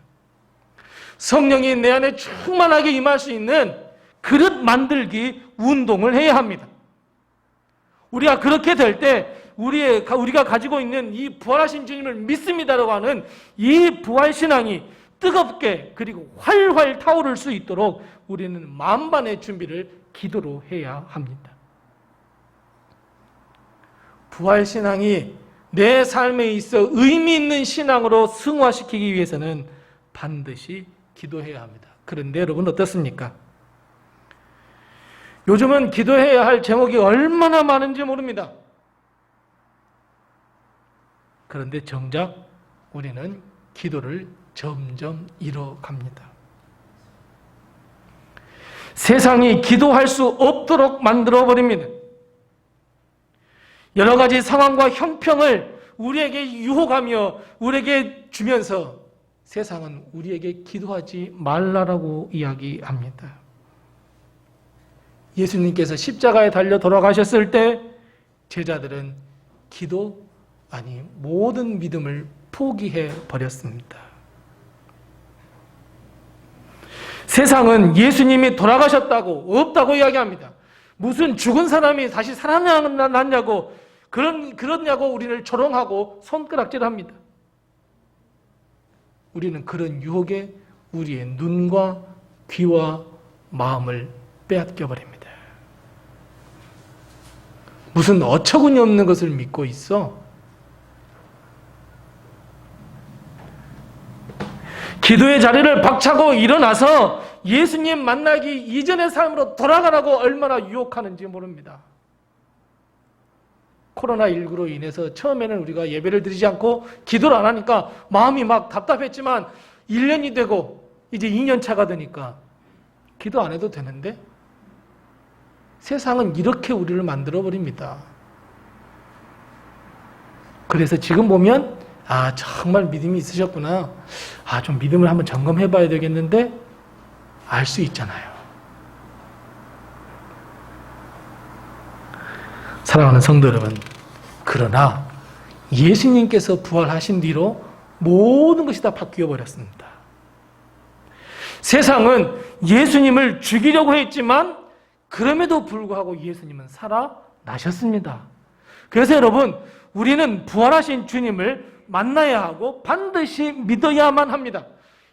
S1: 성령이 내 안에 충만하게 임할 수 있는 그릇 만들기 운동을 해야 합니다. 우리가 그렇게 될 때 우리가 가지고 있는 이 부활하신 주님을 믿습니다라고 하는 이 부활신앙이 뜨겁게 그리고 활활 타오를 수 있도록 우리는 만반의 준비를 기도로 해야 합니다. 부활신앙이 내 삶에 있어 의미 있는 신앙으로 승화시키기 위해서는 반드시 기도해야 합니다. 그런데 여러분 어떻습니까? 요즘은 기도해야 할 제목이 얼마나 많은지 모릅니다. 그런데 정작 우리는 기도를 점점 잃어갑니다. 세상이 기도할 수 없도록 만들어버립니다. 여러 가지 상황과 형평을 우리에게 유혹하며 우리에게 주면서 세상은 우리에게 기도하지 말라라고 이야기합니다. 예수님께서 십자가에 달려 돌아가셨을 때 제자들은 모든 믿음을 포기해 버렸습니다. 세상은 예수님이 돌아가셨다고 없다고 이야기합니다. 무슨 죽은 사람이 다시 살아났냐고 그러냐고 우리를 조롱하고 손가락질합니다. 우리는 그런 유혹에 우리의 눈과 귀와 마음을 빼앗겨 버립니다. 무슨 어처구니 없는 것을 믿고 있어? 기도의 자리를 박차고 일어나서 예수님 만나기 이전의 삶으로 돌아가라고 얼마나 유혹하는지 모릅니다. 코로나19로 인해서 처음에는 우리가 예배를 드리지 않고 기도를 안 하니까 마음이 막 답답했지만 1년이 되고 이제 2년 차가 되니까 기도 안 해도 되는데 세상은 이렇게 우리를 만들어 버립니다. 그래서 지금 보면 정말 믿음이 있으셨구나. 좀 믿음을 한번 점검해 봐야 되겠는데 알 수 있잖아요. 사랑하는 성도 여러분, 그러나 예수님께서 부활하신 뒤로 모든 것이 다 바뀌어 버렸습니다. 세상은 예수님을 죽이려고 했지만 그럼에도 불구하고 예수님은 살아나셨습니다. 그래서 여러분, 우리는 부활하신 주님을 만나야 하고 반드시 믿어야만 합니다.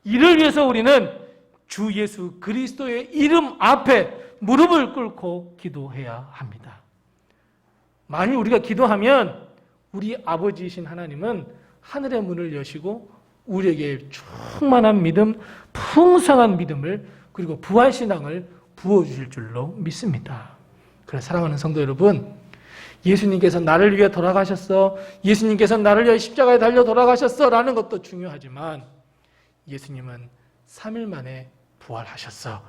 S1: 이를 위해서 우리는 주 예수 그리스도의 이름 앞에 무릎을 꿇고 기도해야 합니다. 만일 우리가 기도하면 우리 아버지이신 하나님은 하늘의 문을 여시고 우리에게 충만한 믿음, 풍성한 믿음을 그리고 부활신앙을 부어주실 줄로 믿습니다. 그래서 사랑하는 성도 여러분, 예수님께서 나를 위해 돌아가셨어, 예수님께서 나를 위해 십자가에 달려 돌아가셨어 라는 것도 중요하지만 예수님은 3일 만에 부활하셨어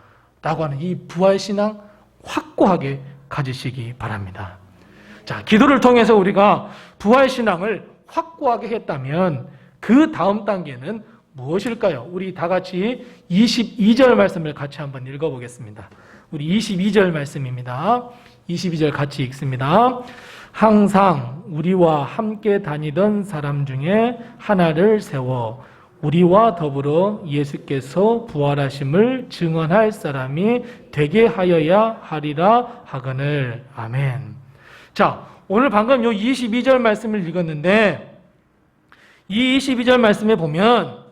S1: 라고 하는 이 부활신앙 확고하게 가지시기 바랍니다. 자, 기도를 통해서 우리가 부활신앙을 확고하게 했다면 그 다음 단계는 무엇일까요? 우리 다 같이 22절 말씀을 같이 한번 읽어보겠습니다. 우리 22절 말씀입니다. 22절 같이 읽습니다. 항상 우리와 함께 다니던 사람 중에 하나를 세워 우리와 더불어 예수께서 부활하심을 증언할 사람이 되게 하여야 하리라 하거늘. 아멘. 자, 오늘 방금 요 22절 말씀을 읽었는데 이 22절 말씀에 보면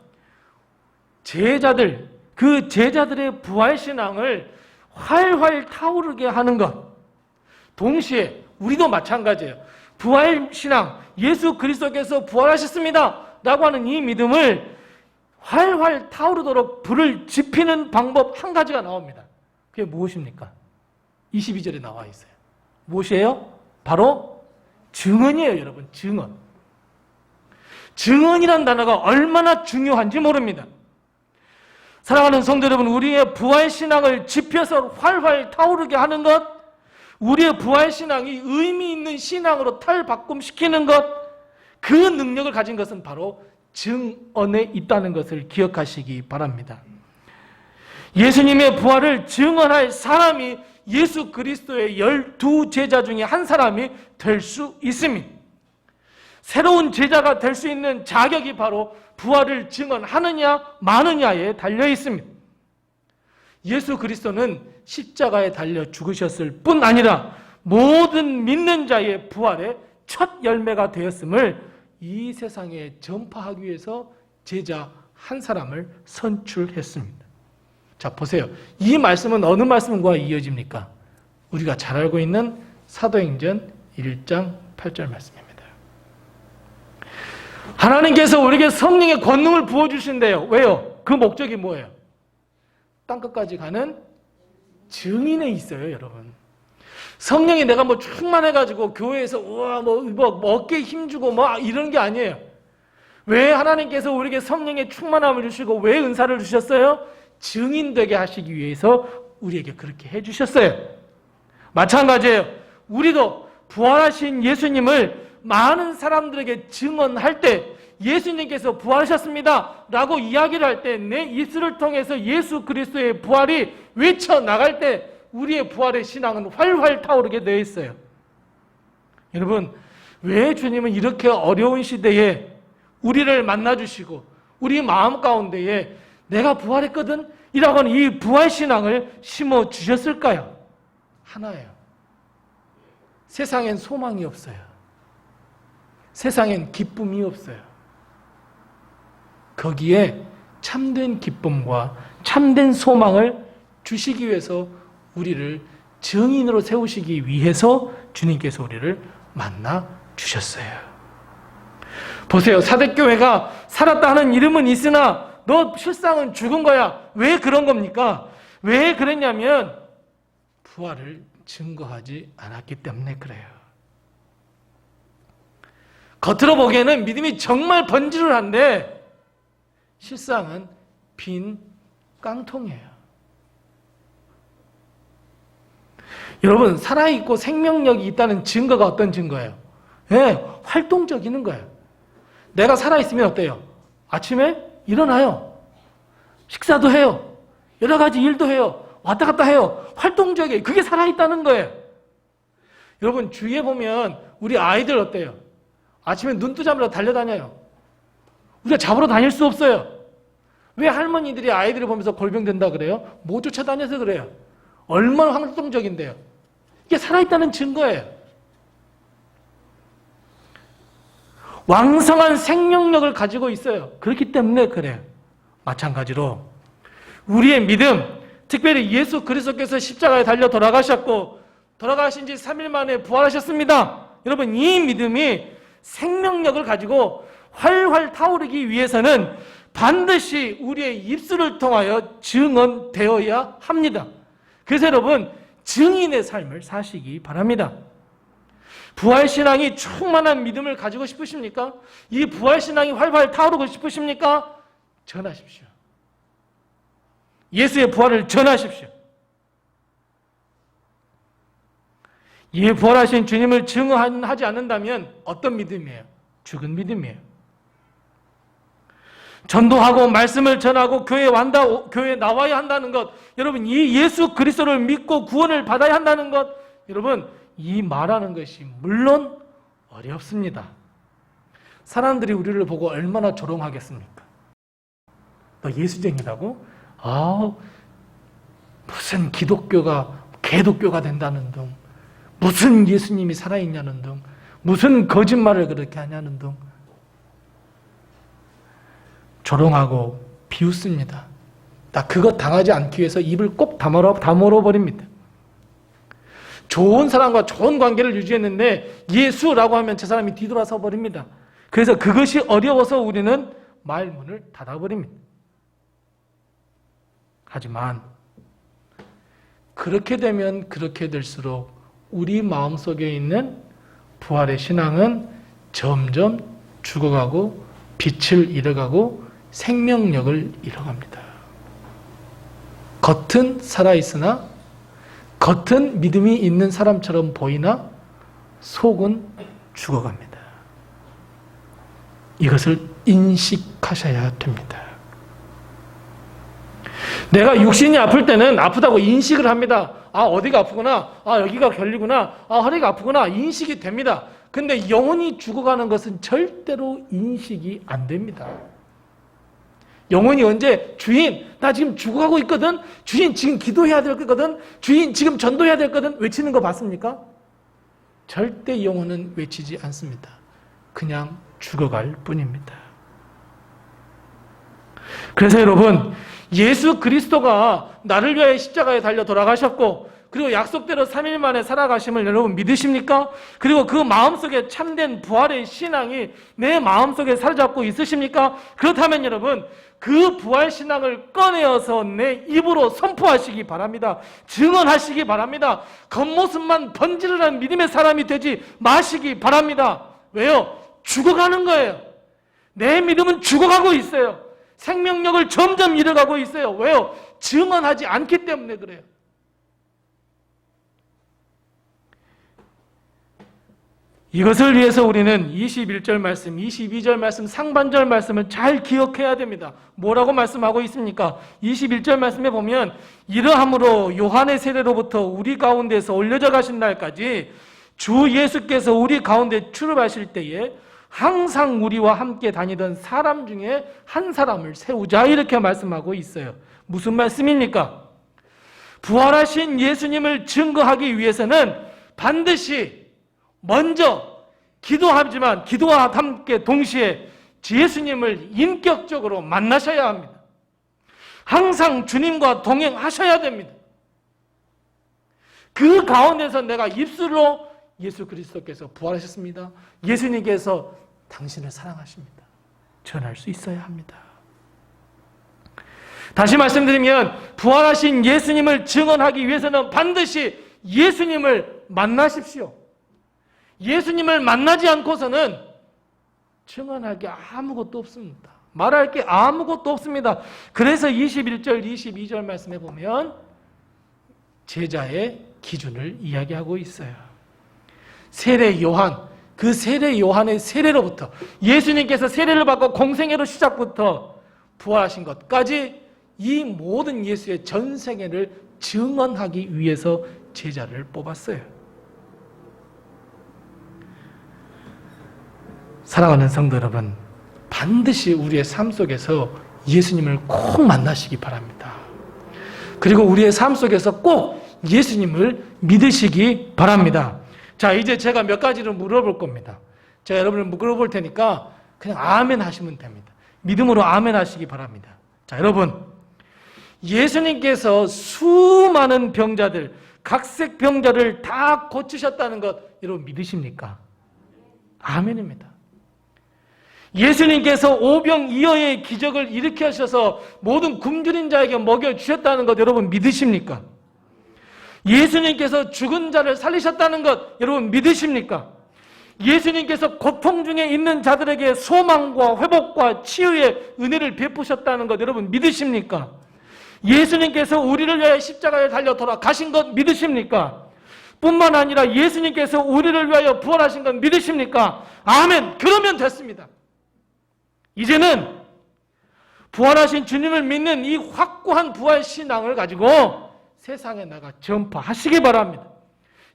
S1: 그 제자들의 부활신앙을 활활 타오르게 하는 것, 동시에 우리도 마찬가지예요. 부활신앙, 예수 그리스도께서 부활하셨습니다 라고 하는 이 믿음을 활활 타오르도록 불을 지피는 방법 한 가지가 나옵니다. 그게 무엇입니까? 22절에 나와 있어요. 무엇이에요? 바로 증언이에요, 여러분. 증언. 증언이란 단어가 얼마나 중요한지 모릅니다. 사랑하는 성도 여러분, 우리의 부활신앙을 지펴서 활활 타오르게 하는 것, 우리의 부활신앙이 의미 있는 신앙으로 탈바꿈시키는 것, 그 능력을 가진 것은 바로 증언에 있다는 것을 기억하시기 바랍니다. 예수님의 부활을 증언할 사람이 예수 그리스도의 12제자 중에 한 사람이 될 수 있습니다. 새로운 제자가 될 수 있는 자격이 바로 부활을 증언하느냐 마느냐에 달려 있습니다. 예수 그리스도는 십자가에 달려 죽으셨을 뿐 아니라 모든 믿는 자의 부활의 첫 열매가 되었음을 이 세상에 전파하기 위해서 제자 한 사람을 선출했습니다. 자, 보세요. 이 말씀은 어느 말씀과 이어집니까? 우리가 잘 알고 있는 사도행전 1장 8절 말씀입니다. 하나님께서 우리에게 성령의 권능을 부어주신대요. 왜요? 그 목적이 뭐예요? 땅끝까지 가는 증인에 있어요, 여러분. 성령이 내가 충만해가지고 교회에서 어깨에 힘주고 이런 게 아니에요. 왜 하나님께서 우리에게 성령의 충만함을 주시고 왜 은사를 주셨어요? 증인되게 하시기 위해서 우리에게 그렇게 해주셨어요. 마찬가지예요. 우리도 부활하신 예수님을 많은 사람들에게 증언할 때 예수님께서 부활하셨습니다 라고 이야기를 할 때 내 입술을 통해서 예수 그리스도의 부활이 외쳐나갈 때 우리의 부활의 신앙은 활활 타오르게 되어 있어요. 여러분, 왜 주님은 이렇게 어려운 시대에 우리를 만나주시고 우리 마음 가운데에 내가 부활했거든 이라고 하는 이 부활신앙을 심어주셨을까요? 하나예요. 세상엔 소망이 없어요. 세상엔 기쁨이 없어요. 거기에 참된 기쁨과 참된 소망을 주시기 위해서 우리를 증인으로 세우시기 위해서 주님께서 우리를 만나 주셨어요. 보세요. 사대교회가 살았다 하는 이름은 있으나 너 실상은 죽은 거야. 왜 그런 겁니까? 왜 그랬냐면 부활을 증거하지 않았기 때문에 그래요. 겉으로 보기에는 믿음이 정말 번지르한데 실상은 빈 깡통이에요. 여러분, 살아있고 생명력이 있다는 증거가 어떤 증거예요? 예, 활동적이는 거예요. 내가 살아있으면 어때요? 아침에 일어나요. 식사도 해요. 여러 가지 일도 해요. 왔다 갔다 해요. 활동적이에요. 그게 살아있다는 거예요. 여러분, 주위에 보면 우리 아이들 어때요? 아침에 눈 뜨자마자 달려다녀요. 우리가 잡으러 다닐 수 없어요. 왜 할머니들이 아이들을 보면서 골병된다 그래요? 못 쫓아다녀서 그래요. 얼마나 활동적인데요. 이게 살아있다는 증거예요. 왕성한 생명력을 가지고 있어요. 그렇기 때문에 그래요. 마찬가지로 우리의 믿음, 특별히 예수 그리스도께서 십자가에 달려 돌아가셨고 돌아가신 지 3일 만에 부활하셨습니다. 여러분, 이 믿음이 생명력을 가지고 활활 타오르기 위해서는 반드시 우리의 입술을 통하여 증언되어야 합니다. 그래서 여러분, 증인의 삶을 사시기 바랍니다. 부활신앙이 충만한 믿음을 가지고 싶으십니까? 이 부활신앙이 활활 타오르고 싶으십니까? 전하십시오. 예수의 부활을 전하십시오. 이 부활하신 주님을 증언하지 않는다면 어떤 믿음이에요? 죽은 믿음이에요. 전도하고 말씀을 전하고 교회에 나와야 한다는 것, 여러분, 이 예수 그리스도를 믿고 구원을 받아야 한다는 것, 여러분, 이 말하는 것이 물론 어렵습니다. 사람들이 우리를 보고 얼마나 조롱하겠습니까? 너 예수쟁이라고? 무슨 기독교가 개독교가 된다는 등, 무슨 예수님이 살아있냐는 등, 무슨 거짓말을 그렇게 하냐는 등 조롱하고 비웃습니다. 나 그것 당하지 않기 위해서 입을 꼭 다물어 버립니다. 좋은 사람과 좋은 관계를 유지했는데 예수라고 하면 저 사람이 뒤돌아서 버립니다. 그래서 그것이 어려워서 우리는 말문을 닫아버립니다. 하지만 그렇게 되면 그렇게 될수록 우리 마음속에 있는 부활의 신앙은 점점 죽어가고 빛을 잃어가고 생명력을 잃어갑니다. 겉은 살아있으나 겉은 믿음이 있는 사람처럼 보이나 속은 죽어갑니다. 이것을 인식하셔야 됩니다. 내가 육신이 아플 때는 아프다고 인식을 합니다. 어디가 아프구나. 여기가 결리구나. 허리가 아프구나. 인식이 됩니다. 근데 영혼이 죽어가는 것은 절대로 인식이 안 됩니다. 영혼이 언제 주인 나 지금 죽어가고 있거든. 주인 지금 기도해야 될 거거든. 주인 지금 전도해야 될 거거든. 외치는 거 봤습니까? 절대 영혼은 외치지 않습니다. 그냥 죽어갈 뿐입니다. 그래서 여러분, 예수 그리스도가 나를 위하여 십자가에 달려 돌아가셨고 그리고 약속대로 3일 만에 살아가심을 여러분 믿으십니까? 그리고 그 마음속에 참된 부활의 신앙이 내 마음속에 사로잡고 있으십니까? 그렇다면 여러분, 그 부활 신앙을 꺼내어서 내 입으로 선포하시기 바랍니다. 증언하시기 바랍니다. 겉모습만 번지르는 믿음의 사람이 되지 마시기 바랍니다. 왜요? 죽어가는 거예요. 내 믿음은 죽어가고 있어요. 생명력을 점점 잃어가고 있어요. 왜요? 증언하지 않기 때문에 그래요. 이것을 위해서 우리는 21절 말씀, 22절 말씀, 상반절 말씀을 잘 기억해야 됩니다. 뭐라고 말씀하고 있습니까? 21절 말씀에 보면 이러함으로 요한의 세례로부터 우리 가운데서 올려져 가신 날까지 주 예수께서 우리 가운데 출입하실 때에 항상 우리와 함께 다니던 사람 중에 한 사람을 세우자, 이렇게 말씀하고 있어요. 무슨 말씀입니까? 부활하신 예수님을 증거하기 위해서는 반드시 먼저 기도하지만 기도와 함께 동시에 예수님을 인격적으로 만나셔야 합니다. 항상 주님과 동행하셔야 됩니다. 그 가운데서 내가 입술로 예수 그리스도께서 부활하셨습니다. 예수님께서 당신을 사랑하십니다. 전할 수 있어야 합니다. 다시 말씀드리면 부활하신 예수님을 증언하기 위해서는 반드시 예수님을 만나십시오. 예수님을 만나지 않고서는 증언할 게 아무것도 없습니다. 말할 게 아무것도 없습니다. 그래서 21절, 22절 말씀에 보면 제자의 기준을 이야기하고 있어요. 세례 요한, 그 세례 요한의 세례로부터 예수님께서 세례를 받고 공생애로 시작부터 부활하신 것까지 이 모든 예수의 전생애를 증언하기 위해서 제자를 뽑았어요. 사랑하는 성도 여러분, 반드시 우리의 삶 속에서 예수님을 꼭 만나시기 바랍니다. 그리고 우리의 삶 속에서 꼭 예수님을 믿으시기 바랍니다. 자, 이제 제가 몇 가지를 물어볼 겁니다. 제가 여러분을 물어볼 테니까 그냥 아멘 하시면 됩니다. 믿음으로 아멘 하시기 바랍니다. 자, 여러분, 예수님께서 수많은 병자들, 각색 병자를 다 고치셨다는 것 여러분 믿으십니까? 아멘입니다. 예수님께서 오병이어의 기적을 일으켜 하셔서 모든 굶주린 자에게 먹여주셨다는 것 여러분 믿으십니까? 예수님께서 죽은 자를 살리셨다는 것 여러분 믿으십니까? 예수님께서 고통 중에 있는 자들에게 소망과 회복과 치유의 은혜를 베푸셨다는 것 여러분 믿으십니까? 예수님께서 우리를 위하여 십자가에 달려 돌아가신 것 믿으십니까? 뿐만 아니라 예수님께서 우리를 위하여 부활하신 것 믿으십니까? 아멘! 그러면 됐습니다. 이제는 부활하신 주님을 믿는 이 확고한 부활 신앙을 가지고 세상에 나가 전파하시기 바랍니다.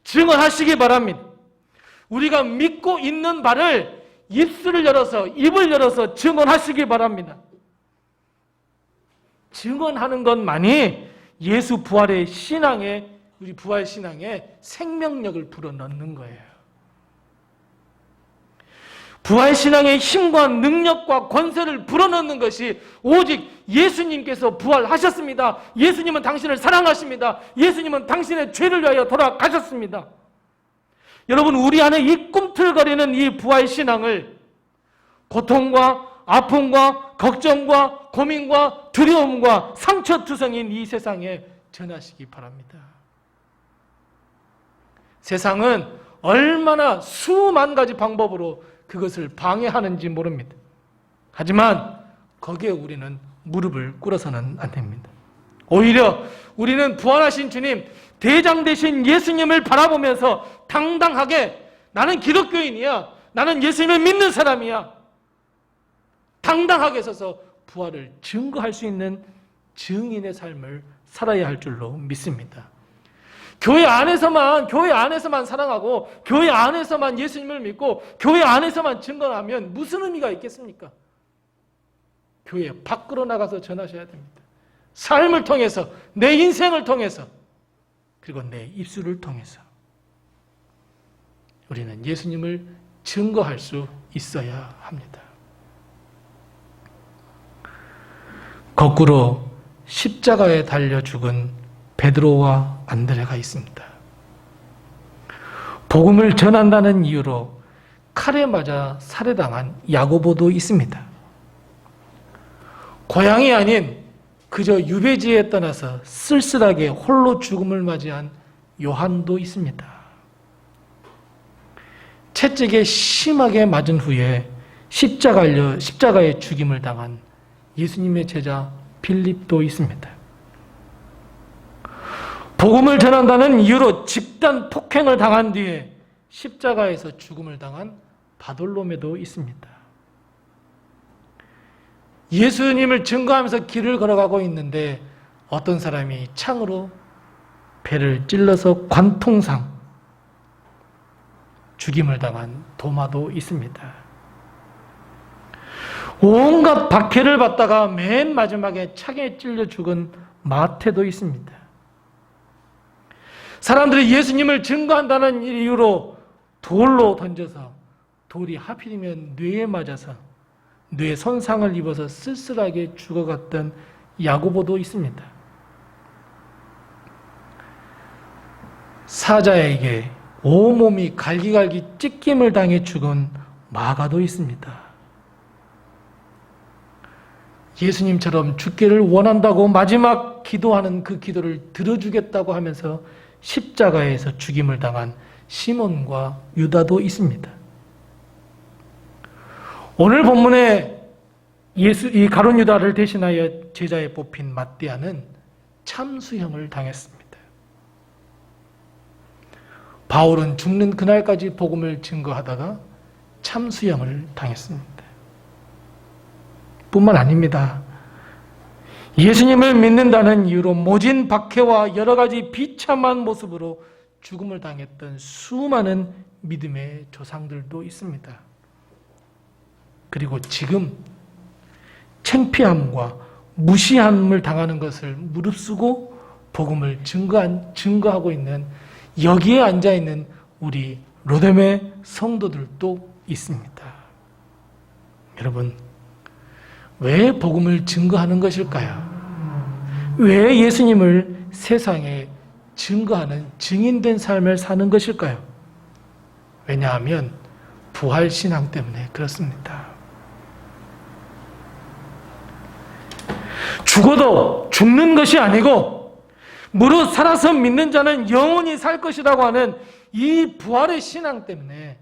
S1: 증언하시기 바랍니다. 우리가 믿고 있는 바를 입술을 열어서 입을 열어서 증언하시기 바랍니다. 증언하는 것만이 예수 부활의 신앙에 우리 부활 신앙에 생명력을 불어넣는 거예요. 부활 신앙의 힘과 능력과 권세를 불어넣는 것이 오직 예수님께서 부활하셨습니다. 예수님은 당신을 사랑하십니다. 예수님은 당신의 죄를 위하여 돌아가셨습니다. 여러분, 우리 안에 이 꿈틀거리는 이 부활 신앙을 고통과 아픔과 걱정과 고민과 두려움과 상처투성인 이 세상에 전하시기 바랍니다. 세상은 얼마나 수만 가지 방법으로 그것을 방해하는지 모릅니다. 하지만 거기에 우리는 무릎을 꿇어서는 안 됩니다. 오히려 우리는 부활하신 주님, 대장 되신 예수님을 바라보면서 당당하게 나는 기독교인이야, 나는 예수님을 믿는 사람이야, 당당하게 서서 부활을 증거할 수 있는 증인의 삶을 살아야 할 줄로 믿습니다. 교회 안에서만 사랑하고 교회 안에서만 예수님을 믿고 교회 안에서만 증거하면 무슨 의미가 있겠습니까? 교회 밖으로 나가서 전하셔야 됩니다. 삶을 통해서, 내 인생을 통해서, 그리고 내 입술을 통해서 우리는 예수님을 증거할 수 있어야 합니다. 거꾸로 십자가에 달려 죽은 베드로와 안드레가 있습니다. 복음을 전한다는 이유로 칼에 맞아 살해당한 야고보도 있습니다. 고향이 아닌 그저 유배지에 떠나서 쓸쓸하게 홀로 죽음을 맞이한 요한도 있습니다. 채찍에 심하게 맞은 후에 십자가에 죽임을 당한 예수님의 제자 빌립도 있습니다. 복음을 전한다는 이유로 집단 폭행을 당한 뒤에 십자가에서 죽음을 당한 바돌로메도 있습니다. 예수님을 증거하면서 길을 걸어가고 있는데 어떤 사람이 창으로 배를 찔러서 관통상 죽임을 당한 도마도 있습니다. 온갖 박해를 받다가 맨 마지막에 창에 찔려 죽은 마태도 있습니다. 사람들이 예수님을 증거한다는 이유로 돌로 던져서 돌이 하필이면 뇌에 맞아서 뇌 손상을 입어서 쓸쓸하게 죽어갔던 야고보도 있습니다. 사자에게 온몸이 갈기갈기 찢김을 당해 죽은 마가도 있습니다. 예수님처럼 죽기를 원한다고 마지막 기도하는 그 기도를 들어주겠다고 하면서 십자가에서 죽임을 당한 시몬과 유다도 있습니다. 오늘 본문에 이 가룟 유다를 대신하여 제자에 뽑힌 matthea는 참수형을 당했습니다. 바울은 죽는 그날까지 복음을 증거하다가 참수형을 당했습니다. 뿐만 아닙니다. 예수님을 믿는다는 이유로 모진 박해와 여러 가지 비참한 모습으로 죽음을 당했던 수많은 믿음의 조상들도 있습니다. 그리고 지금 창피함과 무시함을 당하는 것을 무릅쓰고 복음을 증거하고 있는, 여기에 앉아있는 우리 로뎀의 성도들도 있습니다. 여러분, 왜 복음을 증거하는 것일까요? 왜 예수님을 세상에 증거하는 증인된 삶을 사는 것일까요? 왜냐하면 부활신앙 때문에 그렇습니다. 죽어도 죽는 것이 아니고 무릇 살아서 믿는 자는 영원히 살 것이라고 하는 이 부활의 신앙 때문에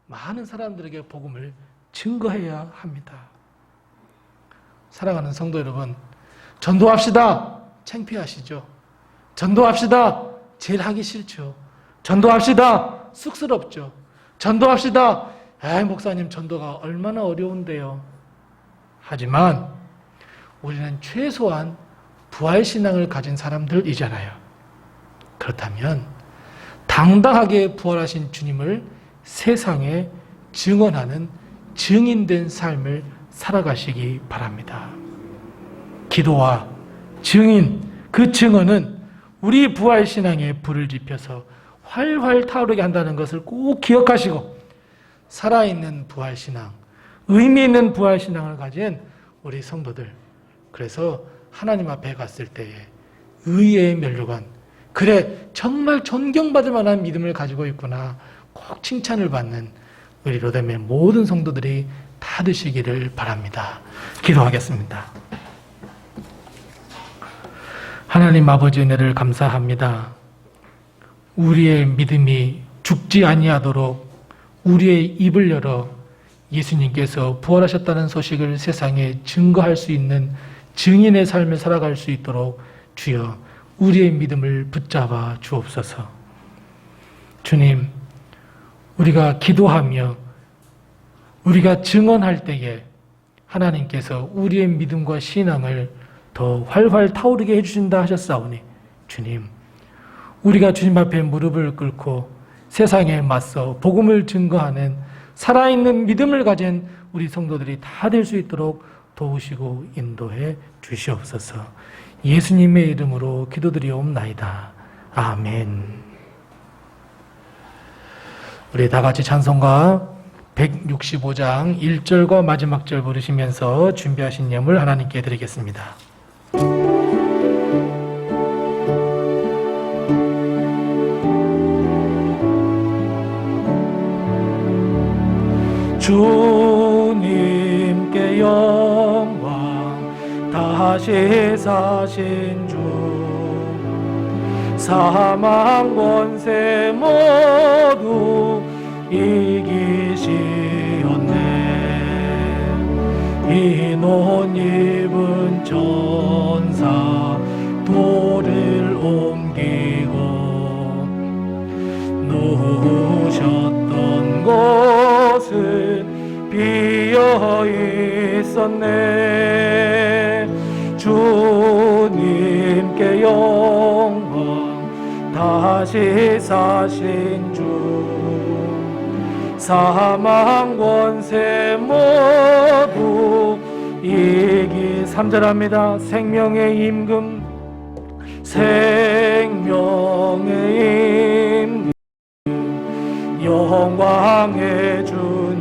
S1: 많은 사람들에게 복음을 증거해야 합니다. 사랑하는 성도 여러분, 전도합시다. 창피하시죠? 전도합시다. 제일 하기 싫죠? 전도합시다. 쑥스럽죠? 전도합시다. 목사님 전도가 얼마나 어려운데요. 하지만 우리는 최소한 부활신앙을 가진 사람들이잖아요. 그렇다면 당당하게 부활하신 주님을 세상에 증언하는 증인된 삶을 살아가시기 바랍니다. 기도와 증인, 그 증언은 우리 부활신앙에 불을 지펴서 활활 타오르게 한다는 것을 꼭 기억하시고, 살아있는 부활신앙, 의미 있는 부활신앙을 가진 우리 성도들, 그래서 하나님 앞에 갔을 때에 의의 면류관, 그래 정말 존경받을 만한 믿음을 가지고 있구나, 꼭 칭찬을 받는 우리 로뎀의 모든 성도들이 다 되시기를 바랍니다. 기도하겠습니다. 하나님 아버지 은혜를 감사합니다. 우리의 믿음이 죽지 아니하도록 우리의 입을 열어 예수님께서 부활하셨다는 소식을 세상에 증거할 수 있는 증인의 삶을 살아갈 수 있도록 주여 우리의 믿음을 붙잡아 주옵소서. 주님, 우리가 기도하며 우리가 증언할 때에 하나님께서 우리의 믿음과 신앙을 더 활활 타오르게 해주신다 하셨사오니, 주님, 우리가 주님 앞에 무릎을 꿇고 세상에 맞서 복음을 증거하는 살아있는 믿음을 가진 우리 성도들이 다 될 수 있도록 도우시고 인도해 주시옵소서. 예수님의 이름으로 기도드리옵나이다. 아멘. 우리 다 같이 찬송가 165장 1절과 마지막 절 부르시면서 준비하신 예물 하나님께 드리겠습니다. 주님께 영광, 다시 사신 주, 사망 권세 모두 이기시었네. 이논 입은 전사 돌을 옮기고 누우셨던 곳은 비어 있었네. 주님께 영광, 다시 사신 주, 사망 권세 모두 이기. 3절합니다. 생명의 임금, 생명의 임금, 영광의 주님,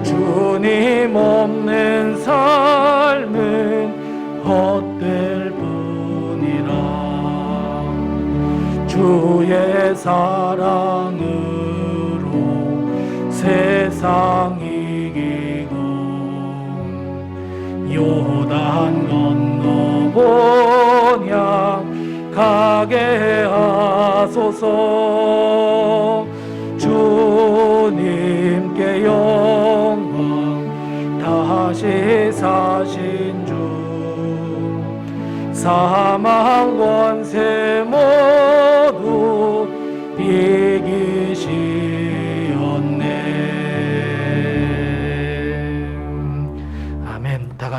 S1: 주님 없는 삶은 헛될 뿐이라. 주의 사랑으로 세상 이기고 요단 건너보냐 가게 하소서. 주님께 영광, 다시 사신 주, 사망 권세 모두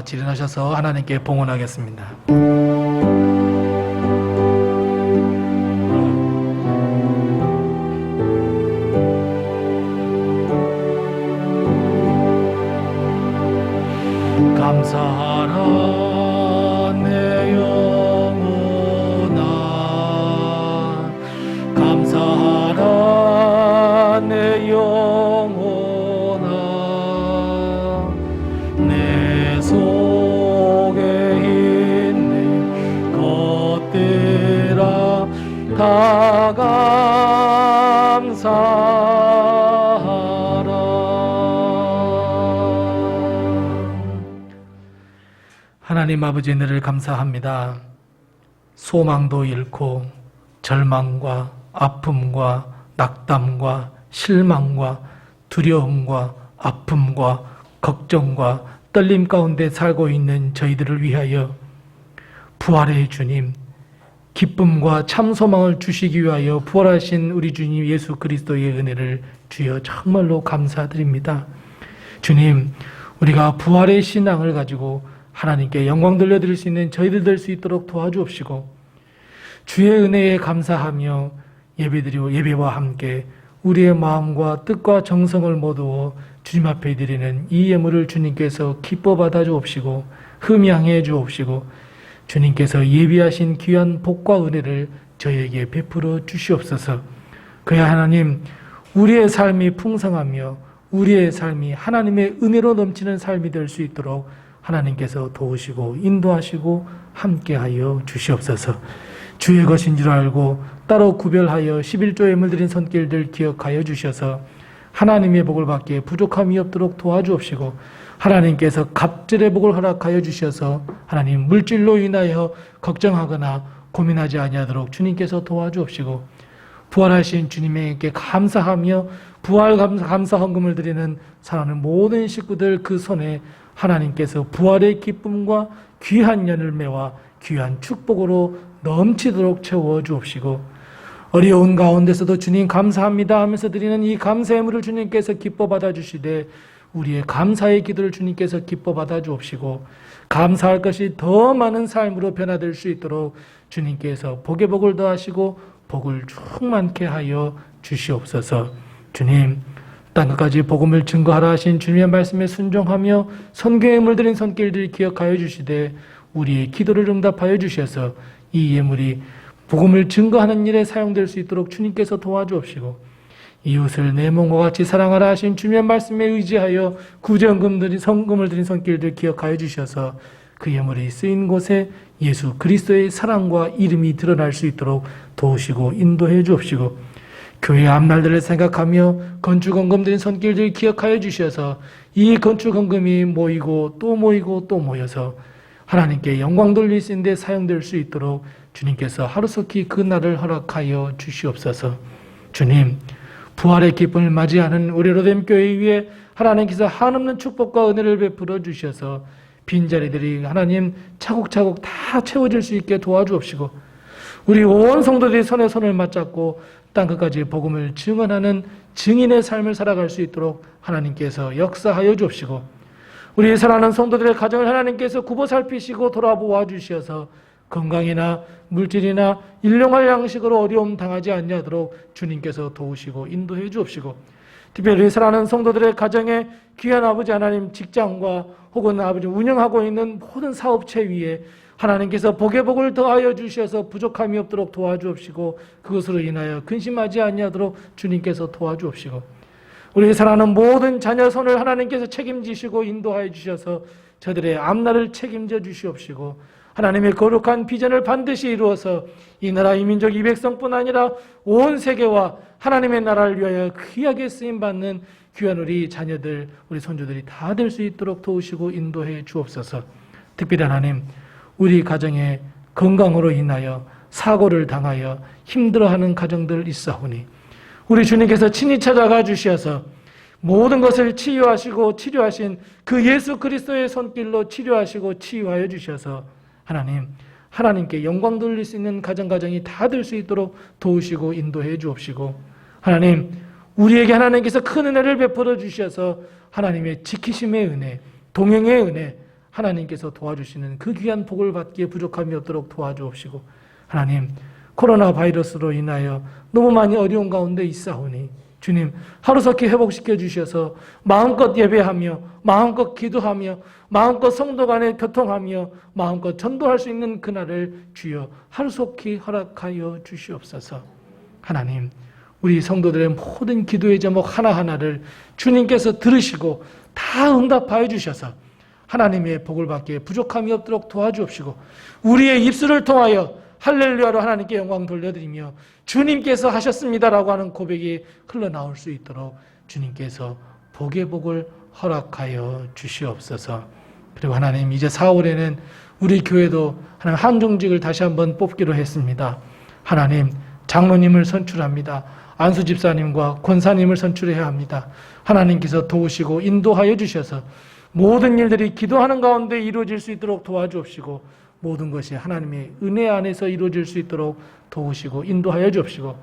S1: 같이 일어나셔서 하나님께 봉헌하겠습니다. 감사하라 내 영혼아, 감사하라 내 영혼아, 내 속에 있는 것들아 다 감사하라. 하나님 아버지 은혜를 감사합니다. 소망도 잃고 절망과 아픔과 낙담과 실망과 두려움과 아픔과 걱정과 떨림 가운데 살고 있는 저희들을 위하여 부활의 주님, 기쁨과 참 소망을 주시기 위하여 부활하신 우리 주님 예수 그리스도의 은혜를 주여 정말로 감사드립니다. 주님, 우리가 부활의 신앙을 가지고 하나님께 영광 돌려드릴 수 있는 저희들 될 수 있도록 도와주옵시고, 주의 은혜에 감사하며 예배와 함께 우리의 마음과 뜻과 정성을 모두 주님 앞에 드리는 이 예물을 주님께서 기뻐 받아 주옵시고 흠양해 주옵시고, 주님께서 예비하신 귀한 복과 은혜를 저에게 베풀어 주시옵소서. 그야 하나님, 우리의 삶이 풍성하며 우리의 삶이 하나님의 은혜로 넘치는 삶이 될 수 있도록 하나님께서 도우시고 인도하시고 함께하여 주시옵소서. 주의 것인 줄 알고 따로 구별하여 11조 예물 드린 손길들 기억하여 주셔서 하나님의 복을 받기에 부족함이 없도록 도와주옵시고, 하나님께서 갑절의 복을 허락하여 주셔서 하나님 물질로 인하여 걱정하거나 고민하지 아니하도록 주님께서 도와주옵시고, 부활하신 주님에게 감사하며 부활 감사 헌금을 드리는 사랑하는 모든 식구들 그 손에 하나님께서 부활의 기쁨과 귀한 열매와 귀한 축복으로 넘치도록 채워 주옵시고, 어려운 가운데서도 주님 감사합니다 하면서 드리는 이 감사의 물을 주님께서 기뻐 받아 주시되 우리의 감사의 기도를 주님께서 기뻐 받아 주옵시고, 감사할 것이 더 많은 삶으로 변화될 수 있도록 주님께서 복의 복을 더하시고 복을 충만케 하여 주시옵소서. 주님, 땅끝까지 복음을 증거하라 하신 주님의 말씀에 순종하며 선교의 물들인 손길들 기억하여 주시되 우리의 기도를 응답하여 주셔서 이 예물이 복음을 증거하는 일에 사용될 수 있도록 주님께서 도와주옵시고, 이웃을 내 몸과 같이 사랑하라 하신 주님의 말씀에 의지하여 구제헌금들이 성금을 드린 손길들 기억하여 주셔서 그 예물이 쓰인 곳에 예수 그리스도의 사랑과 이름이 드러날 수 있도록 도우시고 인도해 주옵시고, 교회 앞날들을 생각하며 건축헌금 드린 손길들 기억하여 주셔서 이 건축헌금이 모이고 또 모이고 또 모여서 하나님께 영광 돌릴 수 있는 데 사용될 수 있도록 주님께서 하루속히 그 날을 허락하여 주시옵소서. 주님, 부활의 기쁨을 맞이하는 우리 로뎀교회 위에 하나님께서 한없는 축복과 은혜를 베풀어 주셔서 빈자리들이 하나님 차곡차곡 다 채워질 수 있게 도와주옵시고, 우리 온 성도들이 손에 손을 맞잡고 땅끝까지 복음을 증언하는 증인의 삶을 살아갈 수 있도록 하나님께서 역사하여 주옵시고, 우리 사랑하는 성도들의 가정을 하나님께서 굽어 살피시고 돌아보아 주셔서 건강이나 물질이나 일용할 양식으로 어려움 당하지 않냐도록 주님께서 도우시고 인도해 주옵시고, 특별히 사랑하는 성도들의 가정에 귀한 아버지 하나님 직장과 혹은 아버지 운영하고 있는 모든 사업체 위에 하나님께서 복의 복을 더하여 주셔서 부족함이 없도록 도와주옵시고, 그것으로 인하여 근심하지 아니하도록 주님께서 도와주옵시고, 우리 사랑하는 모든 자녀 손을 하나님께서 책임지시고 인도하여 주셔서 저들의 앞날을 책임져 주시옵시고, 하나님의 거룩한 비전을 반드시 이루어서 이 나라 이 민족 이 백성뿐 아니라 온 세계와 하나님의 나라를 위하여 귀하게 쓰임받는 귀한 우리 자녀들, 우리 손주들이 다 될 수 있도록 도우시고 인도해 주옵소서. 특별히 하나님, 우리 가정의 건강으로 인하여 사고를 당하여 힘들어하는 가정들 있사오니 우리 주님께서 친히 찾아가 주셔서 모든 것을 치유하시고 치료하신 그 예수 그리스도의 손길로 치료하시고 치유하여 주셔서 하나님께 영광 돌릴 수 있는 가정이 다 될 수 있도록 도우시고 인도해 주옵시고, 하나님, 우리에게 하나님께서 큰 은혜를 베풀어 주셔서 하나님의 지키심의 은혜, 동행의 은혜, 하나님께서 도와주시는 그 귀한 복을 받기에 부족함이 없도록 도와주옵시고, 하나님, 코로나 바이러스로 인하여 너무 많이 어려운 가운데 있사오니 주님 하루속히 회복시켜 주셔서 마음껏 예배하며 마음껏 기도하며 마음껏 성도 간에 교통하며 마음껏 전도할 수 있는 그날을 주여 하루속히 허락하여 주시옵소서. 하나님, 우리 성도들의 모든 기도의 제목 하나하나를 주님께서 들으시고 다 응답하여 주셔서 하나님의 복을 받기에 부족함이 없도록 도와주옵시고, 우리의 입술을 통하여 할렐루야로 하나님께 영광 돌려드리며 주님께서 하셨습니다라고 하는 고백이 흘러나올 수 있도록 주님께서 복의 복을 허락하여 주시옵소서. 그리고 하나님, 이제 4월에는 우리 교회도 하나님 한종직을 다시 한번 뽑기로 했습니다. 하나님, 장로님을 선출합니다. 안수 집사님과 권사님을 선출해야 합니다. 하나님께서 도우시고 인도하여 주셔서 모든 일들이 기도하는 가운데 이루어질 수 있도록 도와주옵시고, 모든 것이 하나님의 은혜 안에서 이루어질 수 있도록 도우시고 인도하여 주옵시고,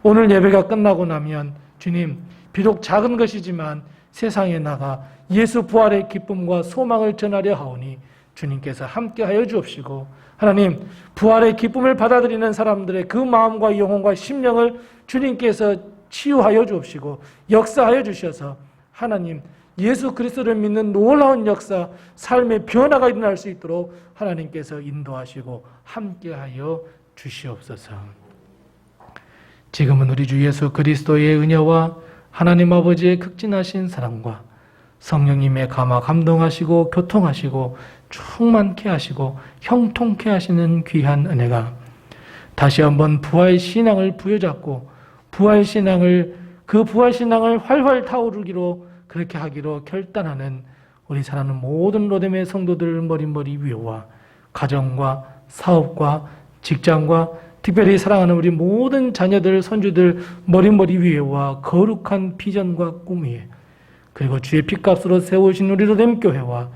S1: 오늘 예배가 끝나고 나면 주님, 비록 작은 것이지만 세상에 나가 예수 부활의 기쁨과 소망을 전하려 하오니 주님께서 함께하여 주옵시고, 하나님, 부활의 기쁨을 받아들이는 사람들의 그 마음과 영혼과 심령을 주님께서 치유하여 주옵시고 역사하여 주셔서 하나님, 예수 그리스도를 믿는 놀라운 역사, 삶의 변화가 일어날 수 있도록 하나님께서 인도하시고 함께하여 주시옵소서. 지금은 우리 주 예수 그리스도의 은혜와 하나님 아버지의 극진하신 사랑과 성령님의 감화 감동하시고 교통하시고 충만케 하시고 형통케 하시는 귀한 은혜가 다시 한번 부활 신앙을 부여잡고 부활 신앙을 활활 타오르기로 그렇게 하기로 결단하는 우리 사랑하는 모든 로뎀의 성도들 머리머리 위로와 가정과 사업과 직장과 특별히 사랑하는 우리 모든 자녀들, 손주들 머리머리 위에와 거룩한 비전과 꿈 위에, 그리고 주의 피값으로 세우신 우리 로뎀교회와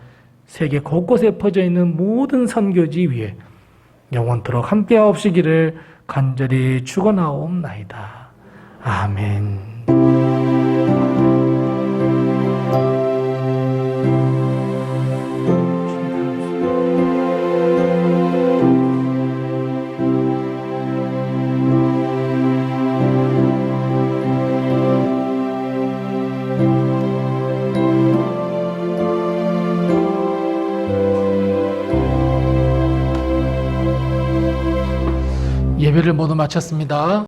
S1: 세계 곳곳에 퍼져 있는 모든 선교지 위에 영원토록 함께하옵시기를 간절히 축원하옵나이다. 아멘. 예배를 모두 마쳤습니다.